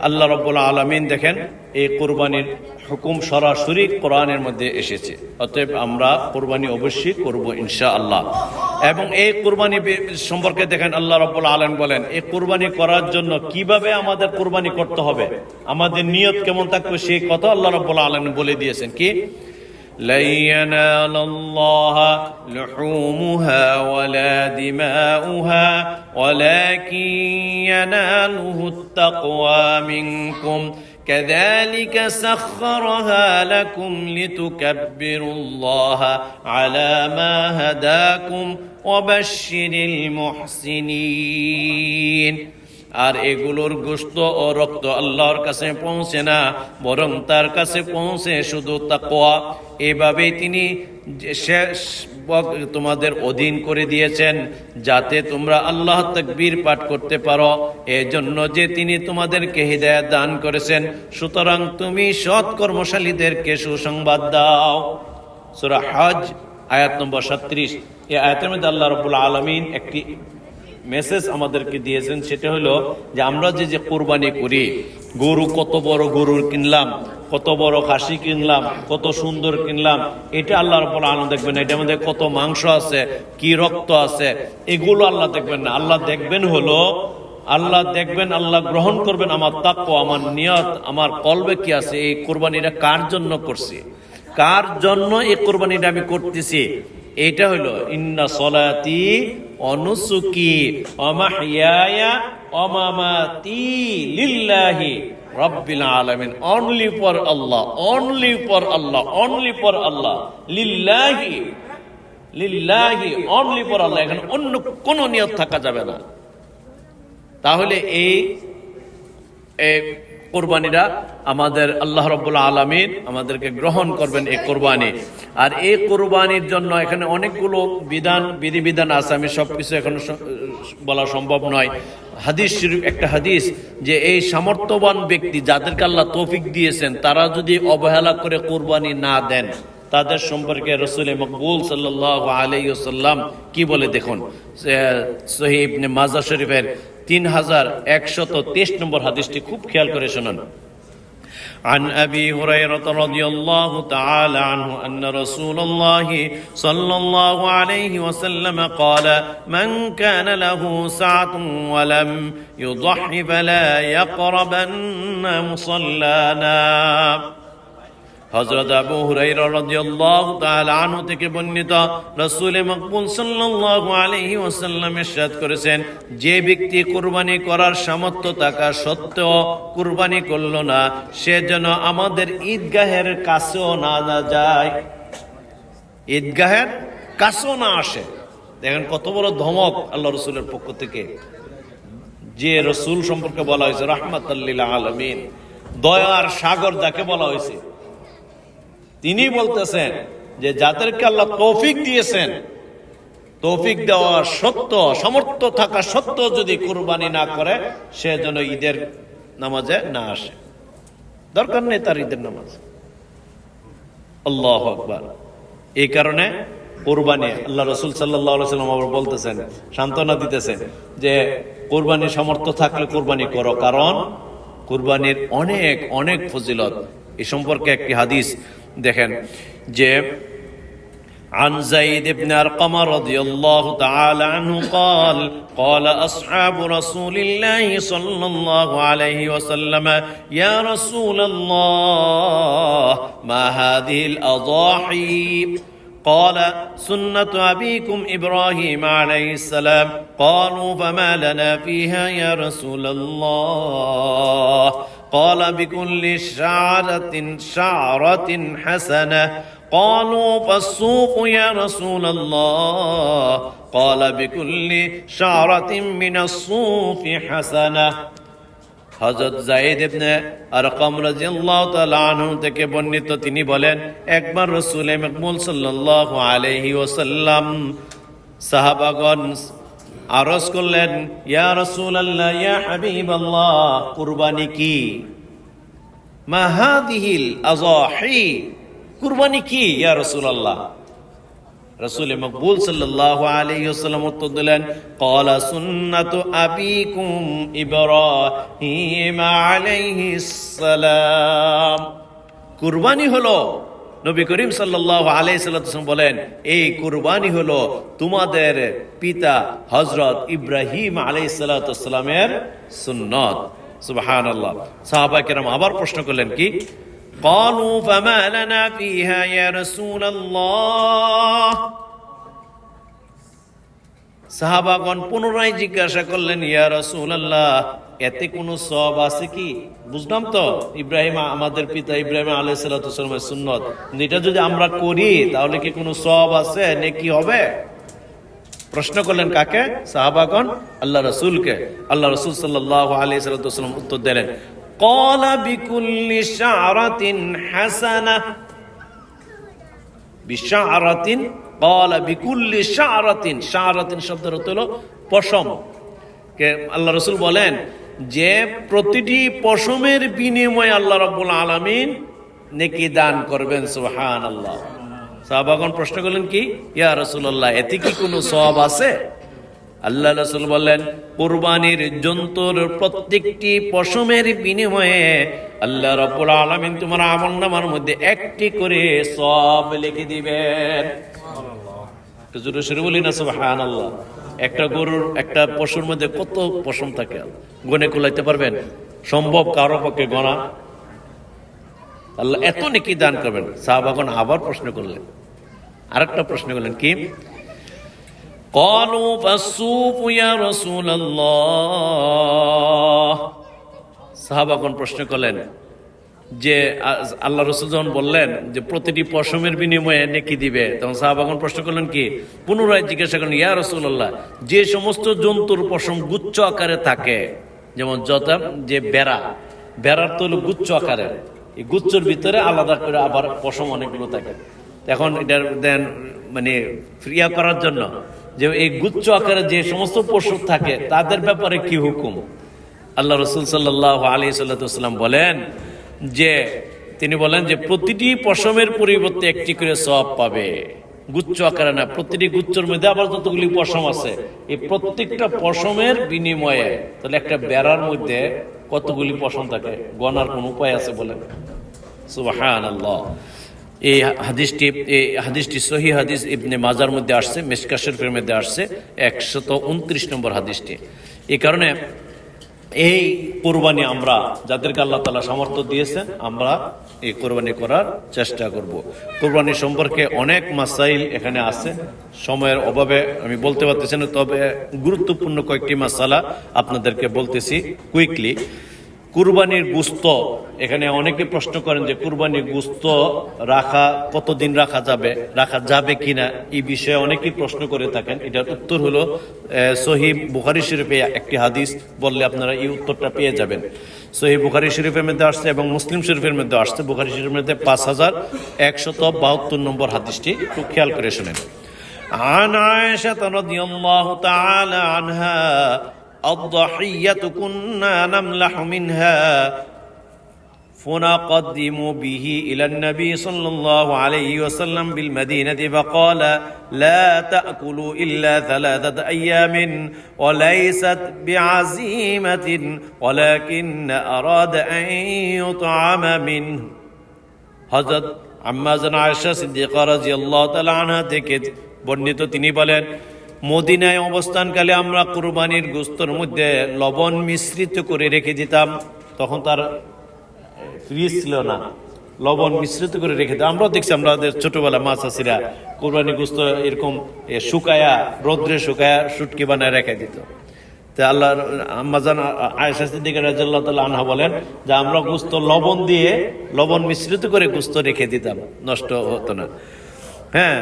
আল্লাহ রাব্বুল আলামিন দেখেন এই কুরবানির হুকুম সরাসরি কোরআনের মধ্যে এসেছে। অতএব আমরা কুরবানি অবশ্যই করব ইনশাআল্লাহ। এবং এই কুরবানি সম্পর্কে দেখেন আল্লাহ রাব্বুল আলামিন বলেন এই কুরবানি করার জন্য কিভাবে আমাদের কুরবানি করতে হবে, আমাদের নিয়ত কেমন থাকবে, সেই কথা আল্লাহ রাব্বুল আলামিন বলে দিয়েছেন। কি? لن ينال الله لحومها ولا دماؤها ولكن يناله التقوى منكم كذلك سخرها لكم لتكبروا الله على ما هداكم وبشر المحسنين। আর এগুলোর গোশত ও রক্ত আল্লাহর কাছে পৌঁছে না, বরং তার কাছে পৌঁছে শুধু তাকওয়া। এভাবেই তিনি তোমাদের অধীন করে দিয়েছেন যাতে তোমরা আল্লাহ তাকবীর পাঠ করতে পারো, এজন্য যে তিনি তোমাদেরকে হিদায়াত দান করেছেন। সুতরাং তুমি সৎ কর্মশালীদেরকে সুসংবাদ দাও। সূরা হজ আয়াত নম্বর 37। এই আয়াতের মধ্যে আল্লাহ রাব্বুল আলামিন একটি মেসেজ আমাদেরকে দিয়েছেন, সেটা হলো যে আমরা যে কোরবানি করি, গরু, কত বড় গরু কিনলাম, কত বড় খাসি কিনলাম, কত সুন্দর কিনলাম, এটা আল্লাহ রাব্বুল আলামিন দেখবেন না। এটার মধ্যে কত মাংস আছে, কি রক্ত আছে, এগুলো আল্লাহ দেখবেন না। আল্লাহ দেখবেন হলো, আল্লাহ দেখবেন, আল্লাহ গ্রহণ করবেন আমার তাকওয়া, আমার নিয়ত, আমার কলবে কি আছে, এই কোরবানিটা কার জন্য করছি, কার জন্য এই কোরবানিটা আমি করতেছি। এটা হলো ইন্না সলাতি ওয়া নুসুকি ওয়া মাহইয়ায়া ওয়া মামাতি লিল্লাহি রাব্বিল আলামিন। Only for Allah, only for Allah, only for Allah, লিল্লাহি, লিল্লাহি, অনলি ফর আল্লাহ। এখানে অন্য কোনো নিয়ত থাকা যাবে না। তাহলে এই কোরবানিটা আমাদের আল্লাহ রাব্বুল আলামিন আমাদেরকে গ্রহণ করবেন এই কোরবানি। আর এই কোরবানির জন্য এখানে অনেকগুলো বিধিবিধান আছে, আমি সবকিছু এখন বলা সম্ভব নয়। হাদিস শরীফ একটা হাদিস যে এই সামর্থ্যবান ব্যক্তি যাদেরকে আল্লাহ তৌফিক দিয়েছেন, তারা যদি অবহেলা করে কোরবানি না দেন, তাদের সম্পর্কে রাসূল মকবুল সাল্লাল্লাহু আলাইহি ওয়াসাল্লাম কি বলে দেখুন। সহিহ ইবনে মাজাহ শরীফের 3123 নম্বর হাদিসটি খুব খেয়াল করে শুনুন। عن أبي هريرة رضي الله تعالى عنه أن رسول الله صلى الله عليه وسلم قال من كان له سعة ولم يضح فلا يقربن مصلانا। হযরত আবু হুরায়রা রাদিয়াল্লাহু তাআলা আনহু থেকে বর্ণিত, রাসূল মকবুল সাল্লাল্লাহু আলাইহি ওয়াসাল্লাম ইরশাদ করেছেন, যে ব্যক্তি কুরবানি করার সামর্থ্য থাকা সত্ত্বেও কুরবানি করল না, সে যেন আমাদের ঈদগাহের কাছেও না যায়, ঈদগাহের কাছেও না আসে। দেখেন কত বড় ধমক আল্লাহ রাসূলের পক্ষ থেকে। যে রাসূল সম্পর্কে বলা হয়েছে রাহমাতাল লিল আলামিন, দয়ার সাগর যাকে বলা হয়েছে, তিনি বলতেছেন যে যাদেরকে আল্লাহ তৌফিক দিয়েছেন, তৌফিক দেওয়ার সত্ত্বেও, সামর্থ্য থাকা সত্ত্বেও যদি কুরবানি না করে, সে যেন ঈদের নামাজে না আসে। দরকার নেই তার ঈদের নামাজ। আল্লাহু আকবার। এই কারণে কোরবানি আল্লাহ রাসূল সাল্লাল্লাহু আলাইহি ওয়াসাল্লাম আবার বলতেছেন, সান্ত্বনা দিতেছেন যে কোরবানির সামর্থ্য থাকলে কোরবানি করো, কারণ কোরবানির অনেক অনেক ফজিলত। এই সম্পর্কে একটি হাদিস দেখেন যে عن زيد بن أرقم رضي الله تعالى عنه قال قال أصحاب رسول الله صلى الله عليه وسلم يا رسول الله ما هذه الأضاحي قال سنة أبيكم إبراهيم عليه السلام قالوا فما لنا فيها يا رسول الله قال بكل شعرة حسنة قالوا فالصوف يا رسول الله قال بكل شعرة من الصوف حسنة হযরত যায়েদ ইবনে আরকাম রাদিয়াল্লাহু তাআলা আনহু থেকে বর্ণিত, তিনি বলেন একবার রাসূল মাকবুল সাল্লাল্লাহু আলাইহি ওয়াসাল্লাম সাহাবাগণ আরজ করলেন, ইয়া রাসূলুল্লাহ ইয়া হাবিবাল্লাহ, কুরবানি কি? মা হাদিহিল আযাহি, কুরবানি কি ইয়া রাসূলুল্লাহ? রাসূল মাকবুল সাল্লাল্লাহু আলাইহি ওয়াসাল্লাম উত্তর দিলেন, ক্বালা সুন্নাতু আবিকুম ইব্রাহিম আলাইহিস সালাম। কুরবানি হলো, নবী করিম সাল্লাল্লাহু আলাইহি ওয়াসাল্লাম বলেন, এই কুরবানি হলো তোমাদের পিতা হযরত ইব্রাহিম আলাইহিস সালাতু ওয়াসসালামের সুন্নাত। সুবহানাল্লাহ। সাহাবা কেরাম আবার প্রশ্ন করলেন, কি? قالوا فما لنا فيها يا رسول الله। সাহাবাগণ পুনরায় জিজ্ঞাসা করলেন, ইয়া রাসূলুল্লাহ, এতে কোনো সওয়াব আছে কি? বুঝলাম তো ইব্রাহিম, আমাদের পিতা ইব্রাহিম আলাইহিস সালাতু ওয়াসসালামের সুন্নাত, এটা যদি আমরা করি তাহলে কি কোনো সওয়াব আছে, নেকি হবে? প্রশ্ন করলেন কাকে? সাহাবাগণ আল্লাহ রাসূলকে। আল্লাহ রাসূল সাল্লাল্লাহু আলাইহি ওয়াসাল্লাম উত্তর দিলেন, قال بكل شعرة حسنة بشعرة قال بكل شعرة شعرة শব্দের অর্থ হলো পশম। আল্লাহ রাসূল বলেন যে প্রতিটি পশমের বিনিময়ে আল্লাহ রাব্বুল আলামিন নেকি দান করবেন। সুবহানাল্লাহ। সাহাবাগণ প্রশ্ন করলেন, কি ইয়া রাসূলুল্লাহ, এতে কি কোনো সওয়াব আছে? আল্লাহ রাসূল বললেন, কুরবানির জন্তুর প্রত্যেকটি পশমের বিনিময়ে আল্লাহ রাব্বুল আলামিন তোমার আমলনামার মধ্যে একটি করে সওয়াব লিখে দিবেন। জোরে সরে বলি না সুবহানাল্লাহ। একটা গরুর, একটা পশুর মধ্যে কত পশম থাকে গনে কুলাইতে পারবেন? সম্ভব কারো পক্ষে গোনা? আল্লাহ এত নেকি দান করবেন। সাহাবাগণ আবার প্রশ্ন করলেন, আরেকটা প্রশ্ন করলেন, কি? قالوا فالصوف يا رسول الله। সাহাবাগণ প্রশ্ন করলেন যে আল্লাহ রাসূল যখন বললেন যে প্রতিটি পশমের বিনিময়ে নেকি দিবে, তখন সাহাবাগণ প্রশ্ন করলেন, কি? পুনরায় জিজ্ঞাসা করলেন, ইয়া রাসূলুল্লাহ, যে সমস্ত জন্তুর পশম গুচ্ছ আকারে থাকে, যেমন যে বেড়ার তো হলো গুচ্ছ আকারের, এই গুচ্ছর ভিতরে আলাদা করে আবার পশম অনেকগুলো থাকে। এখন এটা দেন মানে ফ্রিয়া করার জন্য যে এই গুচ্ছ আকারে যে সমস্ত পশু থাকে তাদের ব্যাপারে কি হুকুম? আল্লাহ রাসূল সাল্লাল্লাহু আলাইহি ওয়াসাল্লাম বলেন যে, তিনি বলেন যে প্রতিটি পশমের পরিবর্তে একটি করে সওয়াব পাবে। গুচ্ছ আকারে না, প্রতিটি গুচ্ছর মধ্যে আবার যতগুলি পশম আছে, এই প্রত্যেকটা পশমের বিনিময়ে, তাহলে একটা বেড়ার মধ্যে কতগুলি পশম থাকে গণার কোন উপায় আছে বলেন? সুবহানাল্লাহ। এই হাদিসটি সহিহ হাদিস ইবনে মাজার মধ্যে আসছে, মিশকাত শরীফের মধ্যে আসছে 129 নম্বর হাদিসটি। এই কারণে এই কোরবানি আমরা যাদেরকে আল্লাহ তাআলা সামর্থ্য দিয়েছেন, আমরা এই কোরবানি করার চেষ্টা করব। কোরবানি সম্পর্কে অনেক মাসাইল এখানে আছে, সময়ের অভাবে আমি বলতে পারতেছি না, তবে গুরুত্বপূর্ণ কয়েকটি মাসালা আপনাদেরকে বলতেছি কুইকলি। কুরবানির গোশত, এখানে অনেকে প্রশ্ন করেন যে কুরবানির গোশত রাখা কতদিন রাখা যাবে কিনা, এই বিষয়ে অনেকেই প্রশ্ন করে থাকেন। এটার উত্তর হলো সহিহ বুখারী শরীফে একটি হাদিস বললে আপনারা এই উত্তরটা পেয়ে যাবেন। সহিহ বুখারী শরীফের মধ্যে আসছে এবং মুসলিম শরীফের মধ্যে আসছে। বুখারী শরীফের মধ্যে 5172 নম্বর হাদিসটি একটু খেয়াল করে শুনেন। আন আয়েশা রাদিয়াল্লাহু তাআলা আনহা الضحية كنا نملح منها فنقدم به إلى النبي صلى الله عليه وسلم بالمدينة فقال لا تأكلوا إلا 3 أيام وليست بعزيمة ولكن أراد أن يطعم منه হযরত আম্মা জানা আয়েশা সিদ্দিকা রাদিয়াল্লাহু তাআলা আনহা থেকে বর্ণিত, তিনি বলেন, মদিনায় অবস্থানকালে আমরা কুরবানির গোশতের মধ্যে লবণ মিশ্রিত করে রেখে দিতাম। তখন তার ফ্রিজ ছিল না, লবণ মিশ্রিত করে রেখে দিতাম। আমরাও দেখছি, আমাদের ছোটবেলা মা চাচিরা কুরবানির গোশত এরকম শুকায়া, রোদ্রে শুকায়া শুটকি বানায় রেখে দিত। তা আল্লাহর আম্মা জান আয়েশা সিদ্দিকা রাদিয়াল্লাহু তাআলা আনহা বলেন যে আমরা গোশত লবণ মিশ্রিত করে গোশত রেখে দিতাম, নষ্ট হতো না। হ্যাঁ,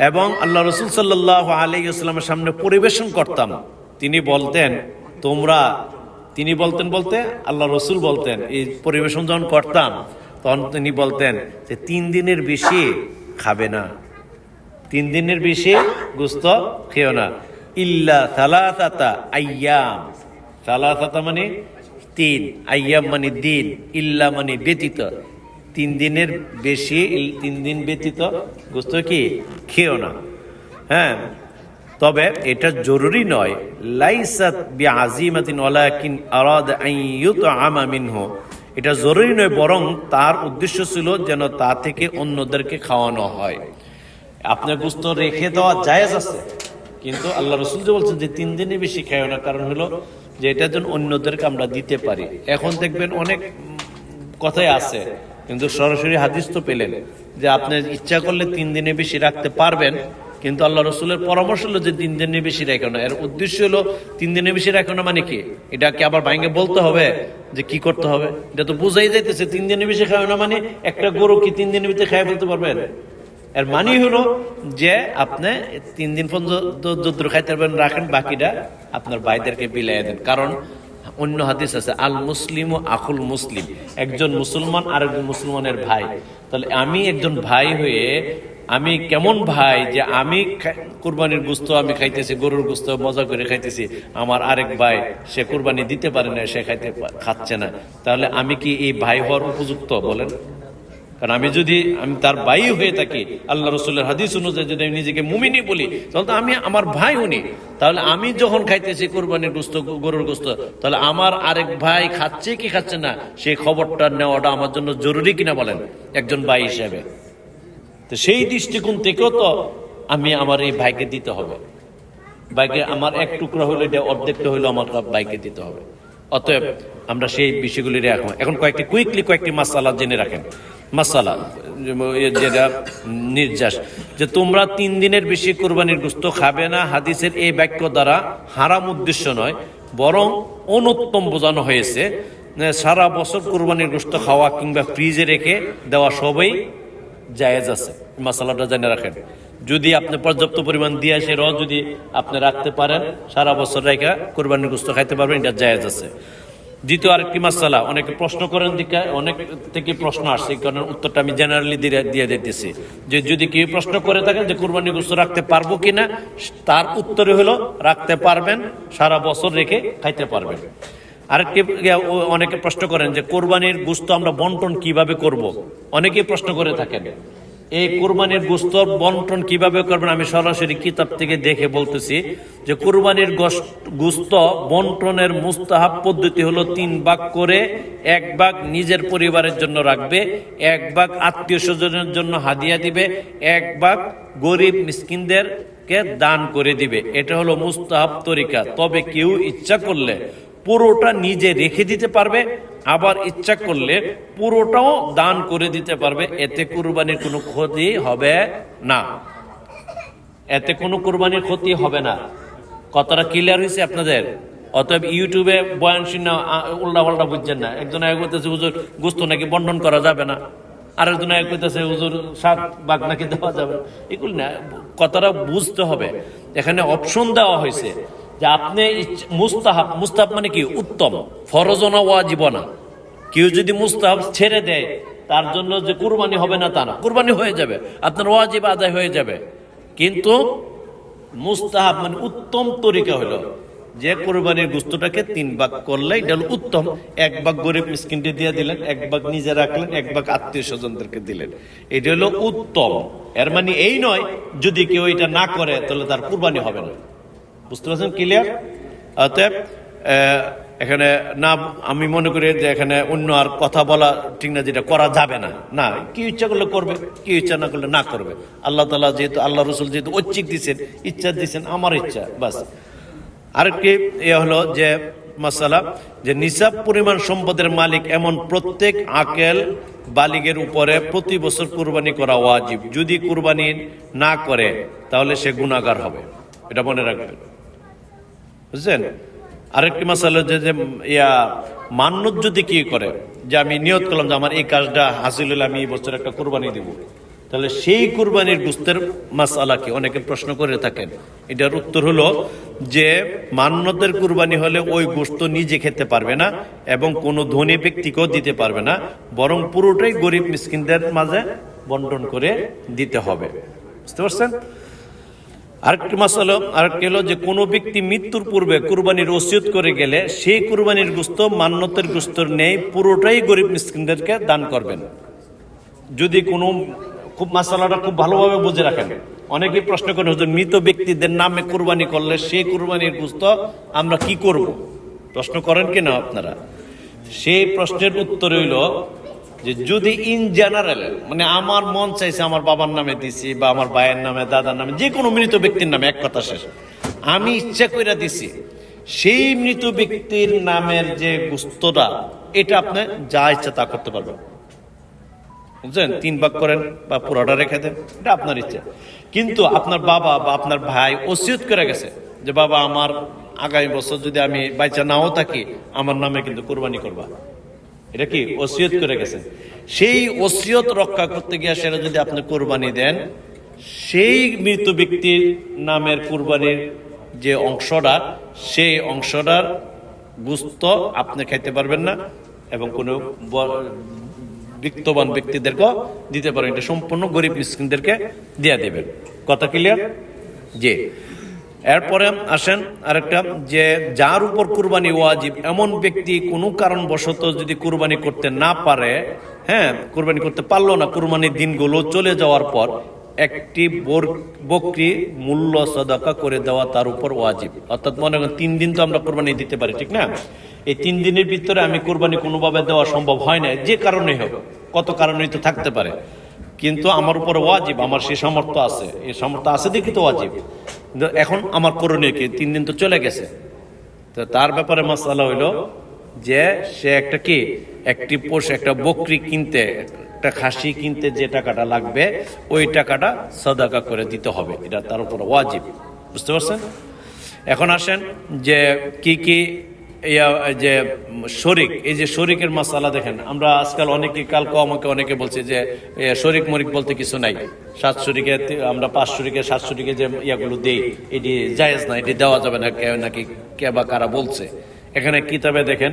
এবং আল্লাহ রাসূল সাল্লাল্লাহু আলাইহি ওয়াসাল্লামের সামনে পরিবেশন করতাম। তিনি বলতেন বলতে আল্লাহ রাসূল বলতেন, এই পরিবেশন যখন করতাম তখন তিনি বলতেন যে 3 দিনের বেশি খাবে না, 3 দিনের বেশি গোশত খেও না। ইল্লা 3 আইয়াম, 3 মানে 3, আইয়াম মানে দিন, ইল্লা মানে ব্যতীত, 3 দিনের বেশি, 3 দিন ব্যতীত গোশত কি খেও না। হ্যাঁ, তবে এটা জরুরি নয়। লাইসাত বিআজিমাতিন ওয়ালাকিন আরাদা আন ইউতআমা মিনহু, এটা জরুরি নয়, বরং তার উদ্দেশ্য ছিল যেন তা থেকে অন্যদেরকে খাওয়ানো হয়। আপনার গোশত রেখে দেওয়া জায়েজ আছে, কিন্তু আল্লাহ রাসূল যে বলছেন যে 3 দিনের বেশি খাও না, কারণ হলো যে এটার জন্য অন্যদেরকে আমরা দিতে পারি। এখন দেখবেন অনেক কথাই আছে, কিন্তু সরাসরি হাদিস তো পেলেন যে আপনি ইচ্ছা করলে 3 দিনের বেশি রাখতে পারবেন, কিন্তু আল্লাহ রসুলের পরামর্শ হলো যে 3 দিনের বেশি রাখো না। এর উদ্দেশ্য হলো 3 দিনের বেশি রাখো না মানে কি, এটাকে আবার ভাঙে বলতে হবে যে কি করতে হবে? এটা তো বোঝাই যাইতেছে 3 দিনের বেশি খাও না মানে একটা গরু কি 3 দিনের ভিতরে খাই ফেলতে পারবেন? এর মানে হলো যে আপনি 3 দিন পর্যন্ত যদ্দুর খাইতে পারবেন রাখেন, বাকিটা আপনার ভাইদেরকে বিলাইয়া দেন। কারণ অন্য হাদিস আছে, আল মুসলিম ও আকুল মুসলিম, একজন মুসলমান আর একজন মুসলমানের ভাই। তাহলে আমি একজন ভাই হয়ে আমি কেমন ভাই যে আমি কুরবানির গোশত আমি খাইতেছি, গরুর গোশত মজা করে খাইতেছি, আমার আরেক ভাই সে কুরবানি দিতে পারে না, সে খাচ্ছে না, তাহলে আমি কি এই ভাই হওয়ার উপযুক্ত বলেন? কারণ আমি তার ভাই হয়ে থাকি, আল্লাহ রসুলের হাদিস অনুযায়ী যদি আমি নিজেকে মুমিনি বলি, তাহলে তো আমি আমার ভাই উনি। তাহলে আমি যখন খাইতেছি কুরবানির গোশত, গরুর গোশত, তাহলে আমার আরেক ভাই খাচ্ছে কি খাচ্ছে না সেই খবরটা নেওয়াটা আমার জন্য জরুরি কিনা বলেন একজন ভাই হিসেবে? তো সেই দৃষ্টিকোণ থেকেও তো আমি আমার এই ভাইকে দিতে হবে। ভাইকে আমার এক টুকরা হইলে এটা অর্ধেকটা হইলো আমার ভাইকে দিতে হবে। অতএব আমরা সেই বিষয়গুলি রাখবো। এখন কয়েকটি মাসালা জেনে রাখেন। মাসালা যেটা নির্যাস, যে তোমরা 3 দিনের বেশি কুরবানির গোশত খাবে না, হাদিসের এই বাক্য দ্বারা হারাম উদ্দেশ্য নয়, বরং অনুত্তম বোঝানো হয়েছে। সারা বছর কুরবানির গোশত খাওয়া কিংবা ফ্রিজে রেখে দেওয়া সবই জায়েজ আছে। মাসালাটা জেনে রাখেন। যদি আপনি পর্যাপ্ত পরিমাণ দিয়ে আসে যদি আপনি রাখতে পারেন, সারা বছর রেখে কুরবানির গোশত খাইতে পারবেন, এটা জায়েজ আছে। দ্বিতীয় আরেকটি মাসালা, অনেকে প্রশ্ন করেন, অনেক থেকে প্রশ্ন আসছে, এই কারণে উত্তরটা আমি জেনারেলি দিয়ে দিতেছি। যে যদি কেউ প্রশ্ন করে থাকেন যে কুরবানির গোশত রাখতে পারবো কিনা, তার উত্তরে হলো রাখতে পারবেন, সারা বছর রেখে খাইতে পারবেন। আরেকটি, অনেকে প্রশ্ন করেন যে কোরবানির গোশত আমরা বন্টন কিভাবে করব। অনেকেই প্রশ্ন করে থাকেন এই কোরবানির গোশত বন্টন কিভাবে করবেন। আমি সরাসরি কিতাব থেকে দেখে বলতেছি যে কোরবানির গোশত বন্টনের মুস্তাহাব পদ্ধতি হলো 3 ভাগ করে 1 ভাগ নিজের পরিবারের জন্য রাখবে, 1 ভাগ আত্মীয় স্বজনের জন্য হাদিয়া দিবে, 1 ভাগ গরিব মিসকিনদেরকে দান করে দিবে। এটা হলো মুস্তাহাব তরিকা। তবে কেউ ইচ্ছা করলে পুরোটা নিজে রেখে দিতে পারবে, আবার ইচ্ছা করলে পুরোটাও দান করে দিতে পারবে। এতে কুরবানির কোনো ক্ষতি হবে না, এতে কোনো কুরবানির ক্ষতি হবে না। কতটা ক্লিয়ার হয়েছে আপনাদের? অতএব ইউটিউবে বয়ান শুনে উল্টা পাল্টা বুঝছেন না। একজন এক করতেছে হুজুর গোশত নাকি বন্টন করা যাবে না, আরেকজন এক করতেছে হুজুর 7 ভাগ নাকি দেওয়া যাবে না। এগুলো না, কথাটা বুঝতে হবে। এখানে অপশন দেওয়া হয়েছে যে আপনি মুস্তাহাব মানে কি উত্তম, ফরজ না ওয়াজিব না। কেউ যদি মুস্তাহাব ছেড়ে দেয় তার জন্য যে কুরবানি হবে না তা না, কুরবানি হয়ে যাবে, আপনার ওয়াজিব আদায় হয়ে যাবে। কিন্তু মুস্তাহাব মানে উত্তম তরিকা হলো যে কোরবানির গোস্তটাকে 3 ভাগ করলে এটা হলো উত্তম। 1 ভাগ গরিব মিসকিনকে দিয়ে দিলেন, 1 ভাগ নিজে রাখলেন, 1 ভাগ আত্মীয় স্বজনদেরকে দিলেন, এটা হলো উত্তম। এর মানে এই নয় যদি কেউ এটা না করে তাহলে তার কুরবানি হবে না। বুঝতে পারছেন? ক্লিয়ার? অতএব এখানে না, আমি মনে করি যে এখানে অন্য আর কথা বলা ঠিক না, যেটা করা যাবে না। না, কি ইচ্ছা করলে করবে, কি ইচ্ছা না করলে না করবে। আল্লাহ তাআলা যেহেতু, আল্লাহ রসুল যেহেতু ঐচ্ছিক দিচ্ছেন, ইচ্ছা দিচ্ছেন, আমার ইচ্ছা বাস। আরেকটি হলো যে মাসালা, যে নিসাব পরিমাণ সম্পদের মালিক এমন প্রত্যেক আকেল বালিগের উপরে প্রতি বছর কুরবানি করা ওয়াজিব। যদি কুরবানি না করে তাহলে সে গুনাহগার হবে, এটা মনে রাখবেন। বুঝছেন? আরেকটি মাসালা যে মান্নত যদি কি করে, যে আমি নিয়ত করলাম যে আমার এই কাজটা হাসিল হলে আমি এই বছর একটা কুরবানি দিব, তাহলে সেই কুরবানির গোস্তের মাসালা কি অনেকে প্রশ্ন করে থাকেন। এটার উত্তর হলো যে মান্নতের কুরবানি হলে ওই গোস্ত নিজে খেতে পারবে না এবং কোনো ধনী ব্যক্তিকেও দিতে পারবে না, বরং পুরোটাই গরিব মিসকিনদের মাঝে বন্টন করে দিতে হবে। বুঝতে পারছেন? আরেকটি মাসালা আরেকটি হলো যে কোনো ব্যক্তি মৃত্যুর পূর্বে কুরবানির ওসিয়ত করে গেলে সেই কুরবানির গোস্ত মান্নতের গোস্তর নেই পুরোটাই গরিব মিসকিনদেরকে দান করবেন। যদি কোনো, খুব মাসালাটা খুব ভালোভাবে বুঝে রাখেন। অনেকেই প্রশ্ন করেন, হুজুর মৃত ব্যক্তিদের নামে কুরবানি করলে সেই কুরবানির গোস্ত আমরা কি করব? প্রশ্ন করেন কিনা আপনারা? সেই প্রশ্নের উত্তর হইল যে যদি ইন জেনারেল, মানে আমার মন চাইছে আমার বাবার নামে দিছি বা আমার ভাইয়ের নামে, দাদার নামে, যে কোনো মৃত ব্যক্তির নামে, এক কথা শেষ, আমি ইচ্ছা করে দিছি, সেই মৃত ব্যক্তির নামের যে গোস্তটা, এটা আপনি যা ইচ্ছা তা করতে পারবেন। বুঝছেন? 3 ভাগ করেন বা পুরোটা রেখে দেন, এটা আপনার ইচ্ছা। কিন্তু আপনার বাবা বা আপনার ভাই ওসিয়ত করে গেছে যে বাবা আমার আগামী বছর যদি আমি বাইচা নাও থাকি, আমার নামে কিন্তু কুরবানি করবা, এটা কি ওসিয়ত করে গেছেন। সেই ওসিয়ত রক্ষা করতে গিয়ে সেটা যদি আপনি কুরবানি দেন, সেই মৃত ব্যক্তির নামের কুরবানির যে অংশটা, সেই অংশটার গোস্ত আপনি খাইতে পারবেন না এবং কোনো বিত্তবান ব্যক্তিদেরকেও দিতে পারেন। এটা সম্পূর্ণ গরিব মিসকিনদেরকে দিয়ে দেবেন। কথা ক্লিয়ার? জি। এরপরে আসেন আরেকটা, যে যার উপর কুরবানি ওয়াজিব এমন ব্যক্তি কোনো কারণবশত যদি কুরবানি করতে না পারে, কুরবানি করতে পারলো না, কুরবানির দিনগুলো চলে যাওয়ার পর একটি বকরি মূল্য সাদাকা করে দেওয়া তার উপর ওয়াজিব। অর্থাৎ মনে করেন 3 দিন তো আমরা কুরবানি দিতে পারি, ঠিক না? এই 3 দিনের ভিতরে আমি কুরবানি কোনোভাবে দেওয়া সম্ভব হয় না, যে কারণেই হোক, কত কারণেই তো থাকতে পারে, কিন্তু আমার উপর ওয়াজিব, আমার সেই সামর্থ্য আছে, এই সামর্থ্য আছে দেখি তো ওয়াজিব। এখন আমার করণীয় কি? 3 দিন তো চলে গেছে, তো তার ব্যাপারে মাসালা হইল যে সে একটা বকরি কিনতে, একটা খাসি কিনতে যে টাকাটা লাগবে, ওই টাকাটা সাদাকা করে দিতে হবে, এটা তার উপর ওয়াজিব। বুঝতে পারছেন? এখন আসেন যে কি কি যে শরিক, এই যে শরিকের মাসালা দেখেন, আমরা আজকাল কালকে আমাকে অনেকে বলছে যে শরিক মরিক বলতে কিছু নাই, 7 শরিকে আমরা 5 শরিকে 7 শরিকে যে ইয়াগুলো দেই, এটি জায়েজ না, এটি দেওয়া যাবে না, নাকি কে বা কারা বলছে। এখানে কিতাবে দেখেন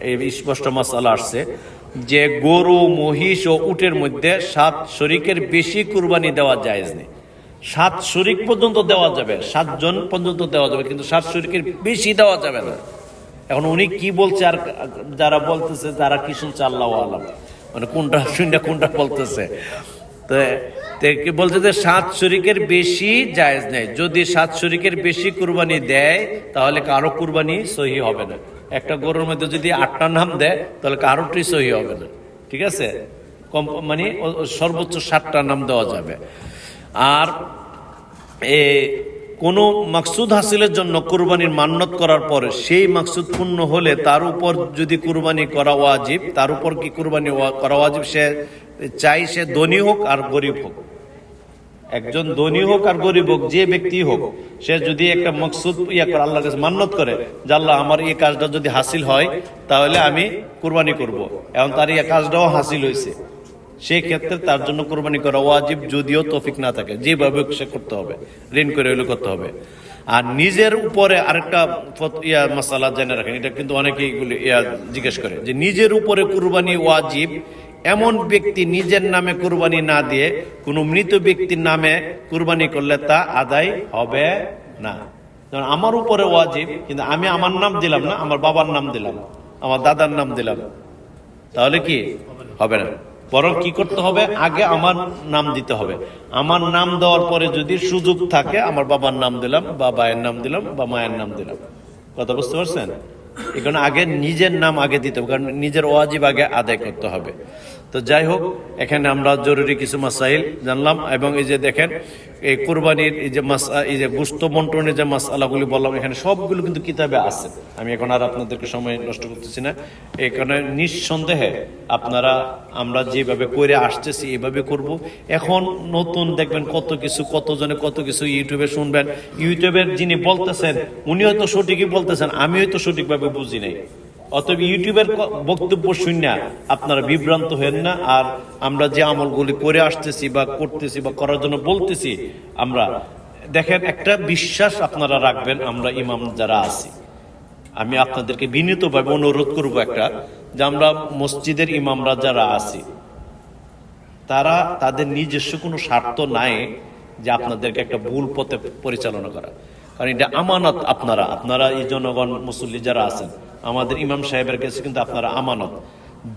এই স্পষ্ট মাসালা আসছে যে গরু, মহিষ ও উটের মধ্যে 7 শরিকের বেশি কুরবানি দেওয়া জায়েজ নেই। 7 শরিক পর্যন্ত দেওয়া যাবে, 7 জন পর্যন্ত দেওয়া যাবে, কিন্তু 7 শরিকের বেশি দেওয়া যাবে না। এখন উনি কি বলছে, আর যারা বলতেছে, যারা কি শুনছে আল্লাহু আলাম, মানে কোনটা শুনটা কোনটা বলতেছে। তো কি বলছে যে 7 শরিকের বেশি জায়েজ নেই। যদি 7 শরিকের বেশি কুরবানি দেয় তাহলে কারো কুরবানি সহি হবে না। একটা গরুর মধ্যে যদি 8টা নাম দেয় তাহলে কারোটাই সহি হবে না, ঠিক আছে? মানে সর্বোচ্চ 7টা নাম দেওয়া যাবে। আর কোনো মাকসুদ হাসিলের জন্য কুরবানির মান্নত করার পর সেই মাকসুদ পূর্ণ হলে তার উপর যদি কুরবানি করা ওয়াজিব, তার উপর কি কুরবানি করা ওয়াজিব? সে চাই সে ধনী হোক আর গরিব হোক, একজন ধনী হোক আর গরিব হোক, যে ব্যক্তি হোক, সে যদি একটা মাকসুদ করে আল্লাহর কাছে মান্নত করে যে আল্লাহ আমার এই কাজটা যদি হাসিল হয় তাহলে আমি কুরবানি করব, এবং তার এই কাজটাও হাসিল হয়েছে, সেই ক্ষেত্রে তার জন্য কুরবানি করা ওয়াজিব, যদিও তৌফিক না থাকে, যেভাবে সে করতে হবে, ঋণ করে হইলে করতে হবে। আর নিজের উপরে আরেকটা মাসালা জেনে রাখেন, এটা কিন্তু অনেকেই জিজ্ঞেস করে যে নিজের উপরে কুরবানি ওয়াজিব এমন ব্যক্তি নিজের নামে কুরবানি না দিয়ে কোনো মৃত ব্যক্তির নামে কুরবানি করলে তা আদায় হবে না। যেমন আমার উপরে ওয়াজিব, কিন্তু আমি আমার নাম দিলাম না, আমার বাবার নাম দিলাম, আমার দাদার নাম দিলাম, তাহলে কি হবে না? বরং কি করতে হবে, আগে আমার নাম দিতে হবে। আমার নাম দেওয়ার পরে যদি সুযোগ থাকে আমার বাবার নাম দিলাম বা ভাইয়ের নাম দিলাম বা মায়ের নাম দিলাম। কথা বুঝতে পারছেন? এখানে আগে নিজের নাম আগে দিতে হবে, কারণ নিজের ওয়াজিব আগে আদায় করতে হবে। তো যাই হোক, এখানে আমরা জরুরি কিছু মাসাইল জানলাম, এবং এই যে দেখেন এই কুরবানির এই যে গোশত বন্টনের যে মাসআলাগুলি বললাম, এখানে সবগুলো কিন্তু কিতাবে আছে। আমি এখন আর আপনাদেরকে সময় নষ্ট করতেছি না। এখানে নিঃসন্দেহে আপনারা আমরা যেভাবে করে আসতেছি এইভাবে করব। এখন নতুন দেখবেন কত কিছু, কতজনে কত কিছু ইউটিউবে শুনবেন। ইউটিউবের যিনি বলতেছেন উনি হয়তো সঠিকই বলতেছেন, আমি হয়তো সঠিকভাবে বুঝি নাই। অতএব ইউটিউবের বক্তব্য শুনে আপনারা বিভ্রান্ত হেন না। আর আমরা যে আমলগুলি করে আসতেছি বা করতেছি বা করার জন্য বলতেছি, আমরা দেখেন একটা বিশ্বাস আপনারা রাখবেন, আমরা ইমাম যারা আছি, আমি আপনাদেরকে বিনীতভাবে অনুরোধ করব একটা, যে আমরা মসজিদের ইমামরা যারা আছি তারা তাদের নিজস্ব কোনো স্বার্থ নাই যে আপনাদেরকে একটা ভুল পথে পরিচালনা করা। কারণ এটা আমানত, আপনারা এই জনগণ মুসল্লি যারা আছেন আমাদের ইমাম সাহেবের কাছে কিন্তু আপনারা আমানত।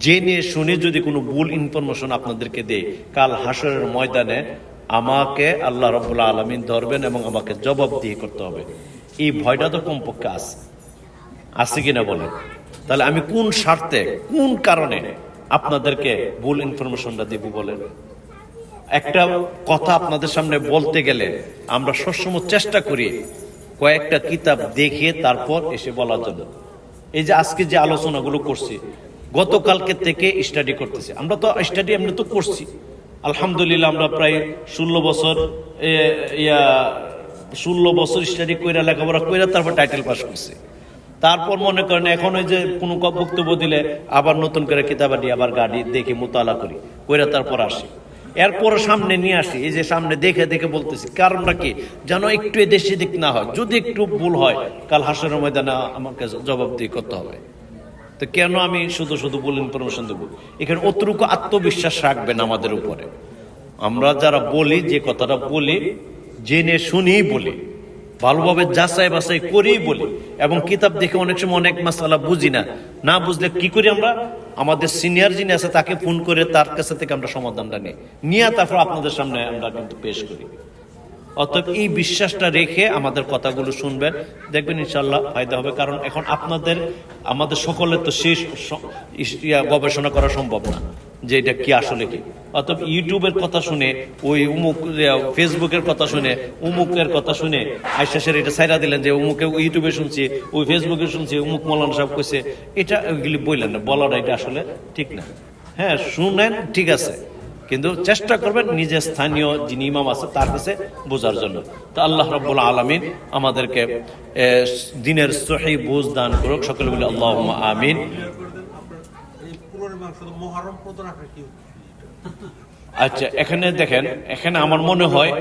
জেনে শুনে যদি কোনো ভুল ইনফরমেশন আপনাদেরকে দেয়, কাল হাসরের ময়দানে আমাকে আল্লাহ রাব্বুল আলামিন ধরবেন এবং আমাকে জবাবদিহি করতে হবে। এই ভয়টা তো কমপক্ষে আছে কিনা বলেন? তাহলে আমি কোন স্বার্থে, কোন কারণে আপনাদেরকে ভুল ইনফরমেশনটা দিব বলেন? একটা কথা আপনাদের সামনে বলতে গেলে আমরা সবসময় চেষ্টা করি কয়েকটা কিতাব দেখে তারপর এসে বলার জন্য। এই যে আজকে যে আলোচনাগুলো করছি, গতকালকে থেকে স্টাডি করতেছি। আমরা তো স্টাডি এমনি তো করছি আলহামদুলিল্লাহ। আমরা প্রায় 16 বছর স্টাডি কইরা, লেখাপড়া কইরা তারপর টাইটেল পাস করছি। তারপর মনে করেন এখন ওই যে কোনো বক্তব্য দিলে আবার নতুন করে কিতাবাটি আবার গাড়ি দেখে মোতালা করি, কইরা তারপর আসি। এরপর সামনে নিয়ে আসি, এই যে সামনে দেখে দেখে বলতেছি। কারণটা কি? যেন একটু এদেশে দিক না হয়। যদি একটু ভুল হয় কাল হাসরের ময়দানে আমাকে জবাবদিহি করতে হবে। তো কেন আমি শুধু শুধু ভুল ইনফরমেশন দেবো? এখানে অতটুকু আত্মবিশ্বাস রাখবেন আমাদের উপরে। আমরা যারা বলি, যে কথাটা বলি জেনে শুনেই বলি, ভালোভাবে যাচাই বাছাই করেই বলি। এবং কিতাব দেখে অনেক সময় অনেক মাসালা বুঝি না বুঝলে কি করি আমরা, আমাদের সিনিয়র যিনি আছে তাকে ফোন করে তার কাছে থেকে আমরা সমাধানটা নিয়ে তারপর আপনাদের সামনে আমরা কিন্তু পেশ করি। অতএব এই বিশ্বাসটা রেখে আমাদের কথাগুলো শুনবেন, দেখবেন ইনশাল্লাহ ফায়দা হবে। কারণ এখন আমাদের সকলের তো শেষ গবেষণা করা সম্ভব না যে এটা কি আসলে কি। অতএব ইউটিউবের কথা শুনে, ওই ফেসবুকের কথা শুনে, উমুকের কথা শুনে আইসাসের এটা ছাইরা দিলেন যে উমুকে ইউটিউবে শুনছি, ওই ফেসবুকে শুনছি, উমুক মৌলানা সাহেব কইছে, এটা ওইগুলি বললেন না, বলাটা এটা আসলে ঠিক না। হ্যাঁ শুনেন, ঠিক আছে, কিন্তু চেষ্টা করবেন নিজের স্থানীয় যিনি ইমাম আছে তার কাছে বোঝার জন্য। তো আল্লাহ রাব্বুল আলামিন আমাদেরকে দিনের সহি বুঝ দান করুক। সকলে বলে আল্লাহুম্মা আমিন। আচ্ছা, এখানে দেখেন, এখানে আমার মনে হয়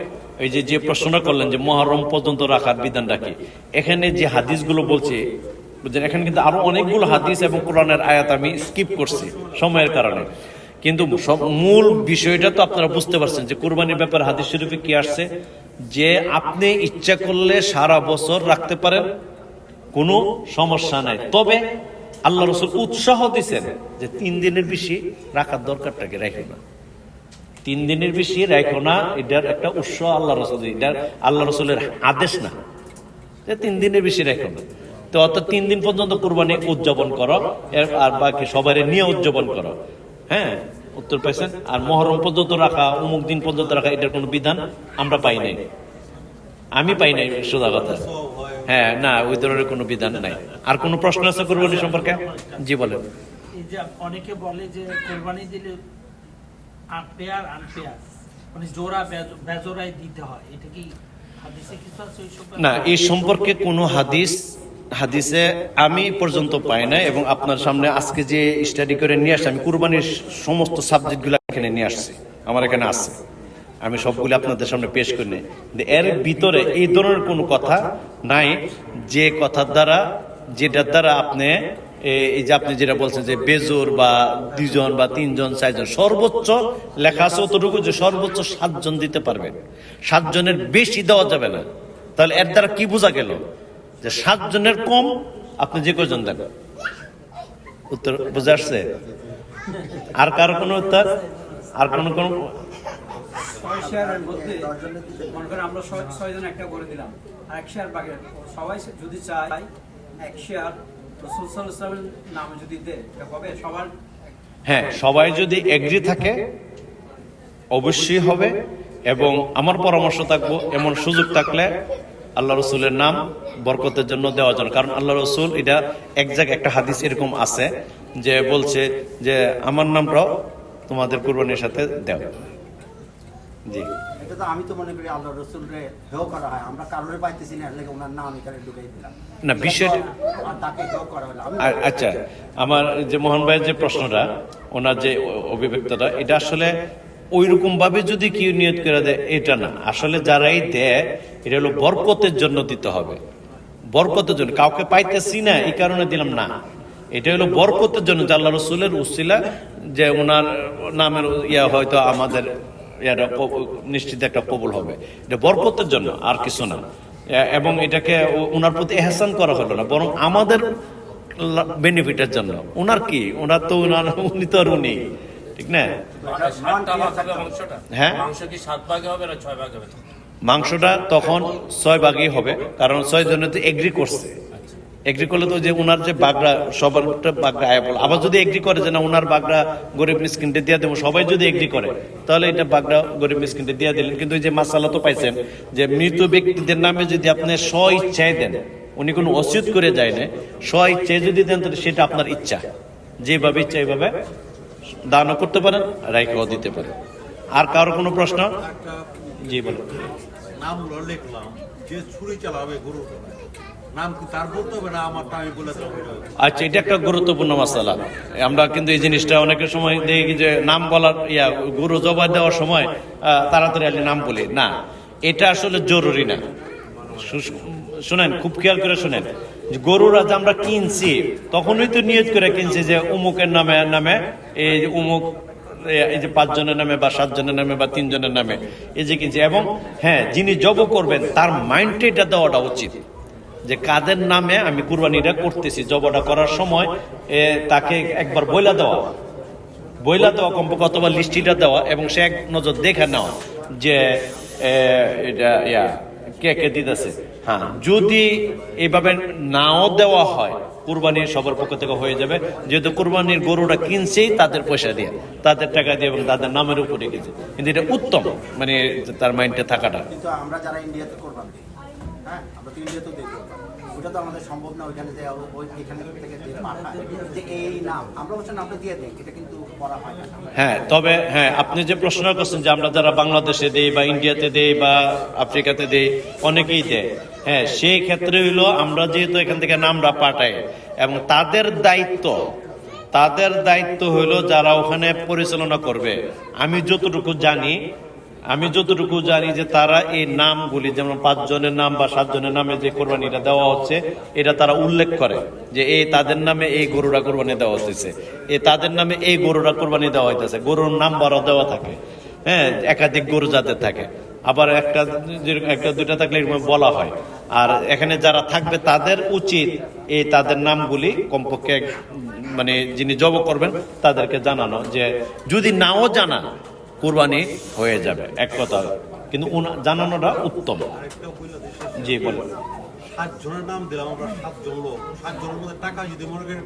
এই যে প্রশ্নটা করলেন যে মুহররম পর্যন্ত রাখার বিধানটা কি, এখানে যে হাদিসগুলো বলছে বুঝছেন, এখানে কিন্তু আরো অনেকগুলো হাদিস এবং কোরআনের আয়াত আমি স্কিপ করছি সময়ের কারণে। কিন্তু মূল বিষয়টা তো আপনারা বুঝতে পারছেন যে কুরবানির ব্যাপারে হাদিস শরীফে কি আসছে, যে আপনি ইচ্ছা করলে সারা বছর রাখতে পারেন, কোনো সমস্যা নাই। তবে আল্লাহ রাসূল উৎসাহ দিচ্ছেন যে 3 দিনের বেশি রাখার দরকারটাকে রাখো না, 3 দিনের বেশি রাখো না। এটার একটা উৎসাহ আল্লাহ রাসূল, এটা আল্লাহ রাসূলের আদেশ না যে 3 দিনের বেশি রাখো না। তো অত 3 দিন পর্যন্ত কুরবানি উদযাপন করো, আর বাকি সবাই নিয়ে উদযাপন করো। হ্যাঁ, উত্তর পাইছেন? আর মুহররম পর্যন্ত রাখা, অমুক দিন পর্যন্ত রাখা, এটার কোনো বিধান আমরা পাই নাই, আমি পাই নাই, সোজা কথা। হ্যাঁ, না, ওই ধরনের কোনো বিধান নাই। আর কোনো প্রশ্ন আছে কুরবানি সম্পর্কে? জি বলেন। এই যে অনেকে বলে যে কুরবানি দিলে আনফেয়ার মানে জোড়া বেজোড়াই দিতে হয়, এটা কি হাদিসে কিছু আছে ওই সম্পর্কে? না, এই সম্পর্কে কোনো হাদিসে আমি পর্যন্ত পাই না। এবং আপনার সামনে আজকে যে স্টাডি করে নিয়ে আসছি, আমি কুরবানির সমস্ত সাবজেক্টগুলো এখানে নিয়ে আসছি, আমার এখানে আছে, আমি সবগুলো আপনাদের সামনে পেশ করি নাই। এর ভিতরে এই ধরনের কোনো কথা নাই যে যেটার দ্বারা আপনি এই যে আপনি যেটা বলছেন যে বেজোর বা 2 জন বা 3 জন 4 জন, সর্বোচ্চ লেখা আছে অতটুকু যে সর্বোচ্চ 7 জন দিতে পারবেন, 7 জনের বেশি দেওয়া যাবে না। তাহলে এর দ্বারা কি বোঝা গেল? যে 7 জনের কম আপনি যে কয়জন দেন? উত্তর বুঝে আসছে? আর কারো কোনো উত্তর? আর কোনো কোনো 6 শেয়ারের মধ্যে মনে করেন আমরা 6 জন একটা করে দিলাম, আর 1 শেয়ার বাকি। সবাই যদি চায় 1 শেয়ার রাসূল সাল্লাল্লাহু আলাইহি ওয়াসাল্লামের নামে যদি দেয়, এটা হবে সবার। হ্যাঁ, সবাই যদি এগ্রি থাকে অবশ্যই হবে। এবং আমার পরামর্শ থাকবো, এমন সুযোগ থাকলে আল্লাহ রসুলের নাম বরকতের জন্য দেওয়ার জন্য। কারণ আল্লাহ রসুল এটা এক জায়গায় একটা হাদিস এরকম আছে যে বলছে যে আমার নামটাও তোমাদের কুরবানির সাথে দেও। জি, এটা তো আমি তো মনে করি আল্লাহ রসুলরে হেও করা হয়, আমরা কারোরে পাইতেছি না, এর ওনার নাম এখানে ঢুকাই দিলাম না বিষয়টা আর তাকে হেও করা হলো। আমি আচ্ছা, আমার যে মোহন ভাইয়ের যে প্রশ্নটা, ওনার যে অভিব্যক্তটা, এটা আসলে ওইরকম ভাবে যদি কেউ নিয়ত করে দেয় এটা না। আসলে যারাই দেয় এটা হলো বরকতের জন্য দিতে হবে, বরকতের জন্য। কাউকে পাইতেছি না এই কারণে দিলাম না, এটা হলো বরকতের জন্য, যে আল্লাহ রসুলের উসিলা, যে ওনার নামের ইয়া হয়তো আমাদের ইয়াটা নিশ্চিত একটা কবুল হবে, এটা বরকতের জন্য, আর কিছু না। এবং এটাকে ওনার প্রতি এহসান করা হলো না, বরং আমাদের বেনিফিটের জন্য। ওনার কি, ওনার তো উনি তো আর উনি, ঠিক না? হ্যাঁ, মাংস কি 7 ভাগে হবে না 6 ভাগে হবে? মাংসটা তখন 6 ভাগই হবে, কারণ 6 জনে তো এগ্রি করছে। এগ্রি করলে তো যে ওনার যে বাগড়া, সবার বাগড়া আয়া বল। আবার যদি এগ্রি করে যে না ওনার বাগড়া গরিব মিসকিনকে দিয়ে দেবো, সবাই যদি এগ্রি করে তাহলে এটা বাগড়া গরিব মিসকিনকে দিয়ে দিলেন। কিন্তু এই যে মাসালা তো পাইছেন যে মৃত ব্যক্তিদের নামে যদি আপনি স্ব ইচ্ছায় দেন, উনি কোনো অসিয়ত করে যায় না, স্ব ইচ্ছায় যদি দেন তাহলে সেটা আপনার ইচ্ছা, যেভাবে ইচ্ছা এইভাবে দানও করতে পারেন, রাইখাও দিতে পারেন। আর কারো কোনো প্রশ্ন? জি বলুন। নামগুলো লিখলাম, যে ছুরি চালাবে গরু নাম কি তার বলতে হবে না আমারটা আমি বলে দেবো? আচ্ছা, এটা একটা গুরুত্বপূর্ণ মাসালা। আমরা কিন্তু এই জিনিসটা অনেকের সময় দেখি যে নাম বলার গরু জবাই দেওয়ার সময় তাড়াতাড়ি আলি নাম বলি না, এটা আসলে জরুরি না। শুনেন, খুব খেয়াল করে শুনেন, গরুরা যে আমরা কিনছি তখনই তো নিয়ত করে কিনছি যে উমুকের নামে এই যে উমুক, এই যে 5 জনের নামে বা 7 জনের নামে বা 3 জনের নামে এই যে কিনছি। এবং হ্যাঁ, যিনি জব করবেন তার মাইন্ডে এটা দেওয়াটা উচিত যে কাদের নামে আমি কুরবানিটা করতেছি। জবটা করার সময় তাকে একবার বইলা দেওয়া কমপক্ষে, অথবা লিস্টিটা দেওয়া, এবং সে এক নজর দেখে নেওয়া যে এটা কে কে দিতেছে। হ্যাঁ, যদি এইভাবে নাও দেওয়া হয় কুরবানির সবার পক্ষ থেকে হয়ে যাবে, যেহেতু কুরবানির গরুটা কিনছেই তাদের পয়সা দিয়ে, তাদের টাকা দিয়ে এবং তাদের নামের উপরে গেছে। কিন্তু এটা উত্তম, মানে তার মাইন্ডে থাকাটা। কিন্তু আমরা যারা ইন্ডিয়াতে কোরবান দিই, হ্যাঁ আমরা তো ইন্ডিয়াতেও দিই কোরবান, ওটা তো আমাদের সম্ভব না ওইখানে যে এখানে থেকে যে পাঠায় যে এই নাম, আমরা অবশ্য নামটা দিয়ে দিই, এটা কিন্তু করা হয় না। হ্যাঁ, তবে হ্যাঁ, আপনি যে প্রশ্ন করছেন যে আমরা যারা বাংলাদেশে দেই বা ইন্ডিয়াতে দেই বা আফ্রিকাতে দেই, অনেকেই দেয়। হ্যাঁ, সেই ক্ষেত্রে হইলো আমরা যেহেতু এখান থেকে নামটা পাঠাই, এবং তাদের দায়িত্ব হইলো যারা ওখানে পরিচালনা করবে। আমি যতটুকু জানি যে তারা এই নামগুলি, যেমন 5 জনের নাম বা 7 জনের নামে যে কোরবানিটা দেওয়া হচ্ছে, এটা তারা উল্লেখ করে যে এই তাদের নামে এই গরুরা কোরবানি দেওয়া হচ্ছে, এই তাদের নামে এই গরুরা কোরবানি দেওয়া হইতেছে। গরুর নাম্বারও দেওয়া থাকে, হ্যাঁ, একাধিক গরু যাদের থাকে, আবার একটা দুইটা থাকলে এরকম বলা হয়। আর এখানে যারা থাকবে তাদের উচিত এই তাদের নামগুলি কমপক্ষে মানে যিনি জব করবেন তাদেরকে জানানো, যে যদি নাও জানা কুরবানি হয়ে যাবে, এক কথা, কিন্তু জানানোটা উত্তম। জি বলুন। 7 জনের নাম দিলাম আমরা, 7 জন লোক, 7 জনের মধ্যে টাকা যদি মনে করেন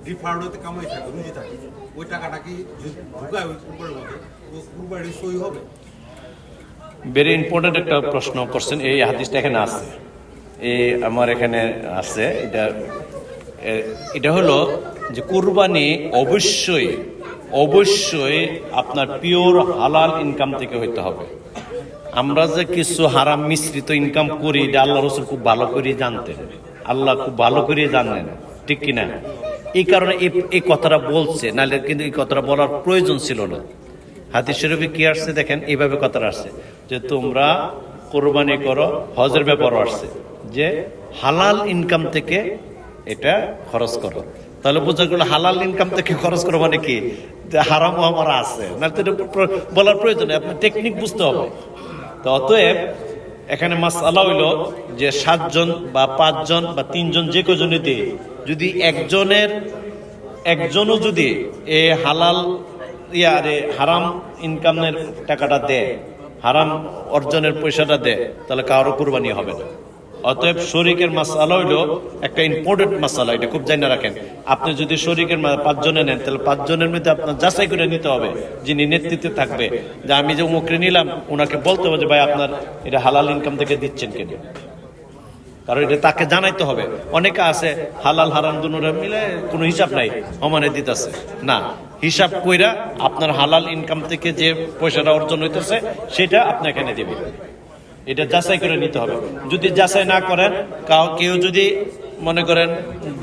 ডিফার্ড হতে কামাই থাকে, রুজি থাকে, ওই টাকাটা কি ঢুকায় ওই কুরবানির মধ্যে, ও কুরবানি সই হবে? ভেরি ইম্পর্টেন্ট একটা প্রশ্ন করছেন। এই হাদিসটা এখানে আছে, আমার এখানে আছে। এটা হলো যে কুরবানি অবশ্যই আপনার পিওর হালাল ইনকাম থেকে হইতে হবে। আমরা যে কিছু হারাম মিশ্রিত ইনকাম করি, এটা আল্লাহ রসুল খুব ভালো করে জানতেন, আল্লাহ খুব ভালো করে জানেন, ঠিক কিনা? এই কারণে এই কথাটা বলছে, নাহলে কিন্তু এই কথাটা বলার প্রয়োজন ছিল না। হাদিস শরীফে কি আসছে দেখেন, এইভাবে কথাটা আসছে যে তোমরা কোরবানি করো, হজের ব্যাপারও আসছে যে হালাল ইনকাম থেকে এটা খরচ করো। তাহলে বোঝা গেল হালাল ইনকাম থেকে খরচ করো মানে কি, হারাম আমার আছে না, তো এটা বলার প্রয়োজন নেই, আপনার টেকনিক বুঝতে হবে। তো অতএব এখানে মাসআলা হইল যে 7 জন বা 5 জন বা 3 জন যে কজনই দেয়, যদি একজনও যদি এ হালাল হারাম ইনকামের টাকাটা দেয়, হারাম অর্জনের পয়সাটা দেয়, তাহলে কারো কুরবানি হবে না। অতএব শরীকের মাসআলা হইল একটা ইম্পর্টেন্ট মাসআলা, এটা খুব জানা রাখেন। আপনি যদি শরীকের 5 জনে নেন, তাহলে 5 জনের মধ্যে আপনার যাচাই করে নিতে হবে, যিনি নেতৃত্বে থাকবে, যে আমি যে উমুকরে নিলাম, ওনাকে বলতে হবে যে ভাই আপনার এটা হালাল ইনকাম থেকে দিচ্ছেন কিনা, কারণ এটা তাকে জানাইতে হবে। অনেকে আছে হালাল হারাম দুনোরে মিলে কোনো হিসাব নাই, সমানে দিতেছে না। হিসাব কইরা আপনার হালাল ইনকাম থেকে যে পয়সাটা অর্জন হইতেছে সেটা আপনি এখানে দিবেন, এটা যাচাই করে নিতে হবে। যদি যাচাই না করেন, কেউ যদি মনে করেন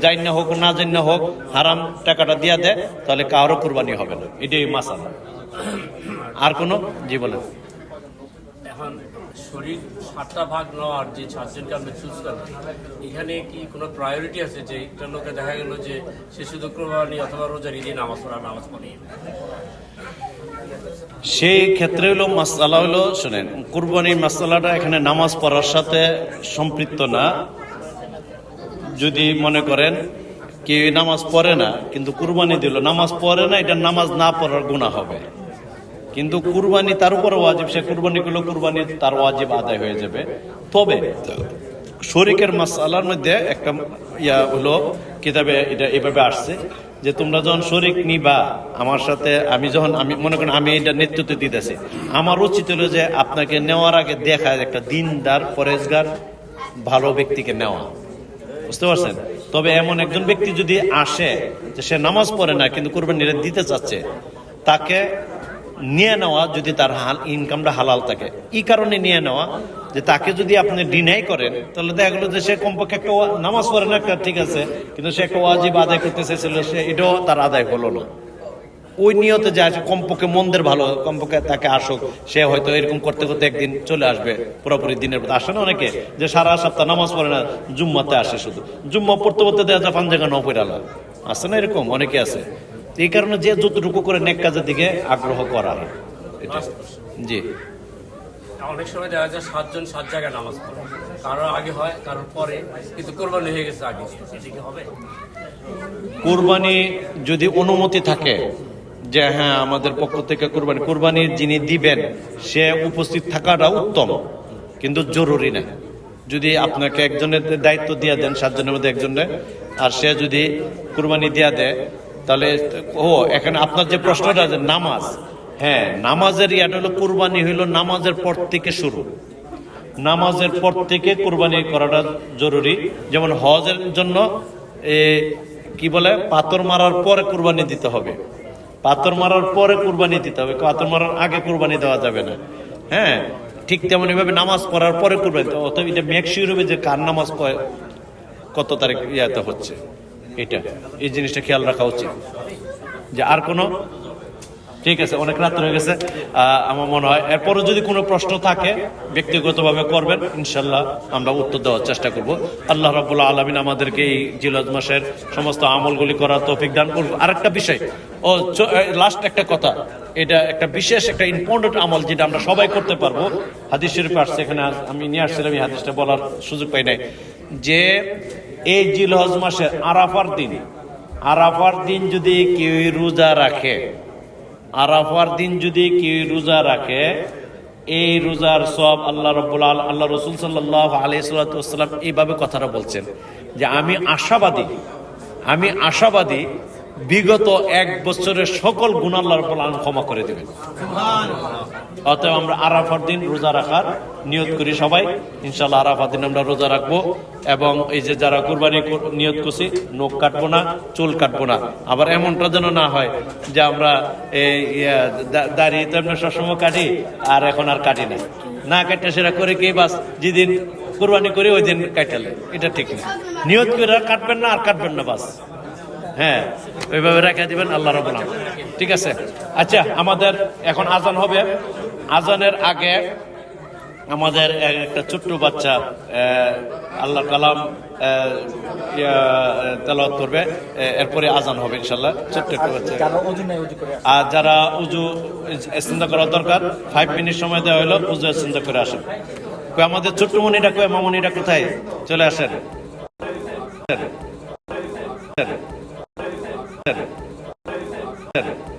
জান না হোক না জান না হোক হারাম টাকাটা দিয়া দেয়, তাহলে কারো কুরবানি হবে না। এটাই মাসালা। আর কোনো জি বলেন। এখন শরীর 7টা ভাগ নেওয়ার যে 7 জনকে আমরা চুজ করবো, এখানে কি কোনো প্রায়োরিটি আছে? যে একটা লোকে দেখা গেল যে সে শুধু কোরবানি অথবা রোজার ঈদে নামাজ পড়ে, সেই ক্ষেত্রে হলো মাসআলা হলো, শুনেন, কুরবানির মাসআলাটা এখানে নামাজ পড়ার সাথে সম্পৃক্ত না। যদি মনে করেন কেউ নামাজ পড়ে না কিন্তু কুরবানি দিল, নামাজ পড়ে না, এটা নামাজ না পড়ার গুনাহ হবে, কিন্তু কুরবানি তার উপরে ওয়াজিব, সে কুরবানি করলো, কুরবানি তার ওয়াজিব আদায় হয়ে যাবে। তবে শরীকের মাসআলার মধ্যে একটা হলো, কিতাবে এটা এভাবে আসছে যে তোমরা যখন শরীক নিবা আমার সাথে, আমি মনে করেন আমি এটা নেতৃত্ব দিতেছি, আমার উচিত হলো যে আপনাকে নেওয়ার আগে দেখা একটা দিনদার পরেজগার ভালো ব্যক্তিকে নেওয়া, বুঝতে পারছেন? তবে এমন একজন ব্যক্তি যদি আসে যে সে নামাজ পড়ে না কিন্তু কুরবানি দিতে চাচ্ছে, তাকে নিয়ে নেওয়া, যদি তার ইনকামটা হালাল থাকে, এই কারণে নিয়ে নেওয়া যে তাকে যদি আপনি ডিনাই করেন, তাহলে দেখা গেলো যে সে কমপক্ষে একটা নামাজ পড়ে না, একটা ঠিক আছে, কিন্তু সে একটা ওয়াজিব আদায় করতে চাইছিল, সে এটাও তার আদায় হলো না। ওই নিয়তে যে আসে কমপক্ষে মন্দের ভালো, কমপক্ষে তাকে আসুক, সে হয়তো এরকম করতে করতে একদিন চলে আসবে পুরোপুরি দিনের প্রতি। আসে না অনেকে যে সারা সপ্তাহ নামাজ পড়ে না, জুম্মাতে আসে, শুধু জুম্মা পড়তে পড়তে দেওয়া যায় পাঞ্জাগা নপেরালা, আসে না এরকম অনেকে আছে। এই কারণে যে যতটুকু করে নেক কাজের দিকে আগ্রহ করা হয় এটা। জি, অনেক সময় দেখা যায় 7 জন 7 জায়গায় নামাজ পড়ে, কারোর আগে হয় কারোর পরে, কিন্তু কোরবানি হয়ে গেছে আগে, এটা কি হবে? কুরবানি যদি অনুমতি থাকে যে হ্যাঁ আমাদের পক্ষ থেকে কুরবানির যিনি দিবেন সে উপস্থিত থাকাটা উত্তম, কিন্তু জরুরি না। যদি আপনাকে একজনের দায়িত্ব দিয়ে দেন 7 জনের মধ্যে একজনের, আর সে যদি কুরবানি দিয়া দেয়, তাহলে এখানে আপনার যে প্রশ্নটা যে নামাজ, হ্যাঁ নামাজের ইয়াটা হলো কুরবানি হইলো নামাজের পর থেকে শুরু, নামাজের পর থেকে কুরবানি করাটা জরুরি। যেমন হজের জন্য কি বলে, পাথর মারার পরে কুরবানি দিতে হবে, পাথর মারার পরে কুরবানি দিতে হবে, পাথর মারার আগে কুরবানি দেওয়া যাবে না। হ্যাঁ, ঠিক তেমনি ভাবে নামাজ পড়ার পরে কুরবানি, অতএব এটা মেক শিওর হবে যে কার নামাজ কত তারিখ ইয়াতে হচ্ছে, এটা এই জিনিসটা খেয়াল রাখা উচিত। যে আর কোনো, ঠিক আছে, অনেক রাত হয়ে গেছে আমার মনে হয়। এরপরও যদি কোনো প্রশ্ন থাকে ব্যক্তিগতভাবে করবেন, ইনশাল্লাহ আমরা উত্তর দেওয়ার চেষ্টা করব। আল্লাহ রাব্বুল আলামিন আমাদেরকে এই জিলহজ মাসের সমস্ত আমলগুলি করার তৌফিক দান করব। আরেকটা বিষয়, লাস্ট একটা কথা, এটা একটা বিশেষ একটা ইম্পর্টেন্ট আমল যেটা আমরা সবাই করতে পারবো। হাদিস শরীফে আসছে, এখানে আমি নিয়ে আসছিলাম, এই হাদিসটা বলার সুযোগ পাই নাই, যে এই জিলহজ মাসের আরাফার দিন যদি কেউ রোজা রাখে, আরাফার দিন যদি কেউ রোজা রাখে, এই রোজার সব আল্লাহ রাসূল সাল্লাল্লাহু আলাইহি ওয়াসাল্লাম এইভাবে কথাটা বলছেন যে আমি আশাবাদী বিগত 1 বছরের সকল গুনাহ আল্লাহ রাব্বুল আলামিন ক্ষমা করে দিবেন। অতএব আমরা আরাফার দিন রোজা রাখার নিয়ত করি সবাই, ইনশাআল্লাহ আরাফার দিন আমরা রোজা রাখবো। এবং এই যে যারা কুরবানি নিয়ত করছি, নখ কাটবো না, চুল কাটবো না। আবার এমনটা যেন না হয় যে আমরা দাড়ি তো আমরা সবসময় কাটি আর এখন আর কাটি না কাটতে, সেটা করে কি বাস যেদিন কুরবানি করি ওই দিন কাটালে, এটা ঠিক না। নিয়ত করে কাটবেন না আর কাটবেন না, বাস হ্যাঁ ওইভাবে রেখে দিবেন আল্লাহ রাব্বুল আলামিন। ঠিক আছে, আচ্ছা আমাদের এখন আজান হবে, আজানের আগে আমাদের একটা ছোট্ট বাচ্চা আল্লাহ কালাম তেলাওয়াত করবে, এরপরে আজান হবে ইনশাল্লাহ। ছোট্ট একটা বাচ্চা, আর যারা উজু ইস্তেঞ্জা করার দরকার 5 মিনিট সময় দেওয়া হলো, উজু ইস্তেঞ্জা করে আসেন। কই কই আমাদের ছোট্ট মনিটা কই মামনিটা কোথায়? চলে আসেন। Sir, sir, sir, sir.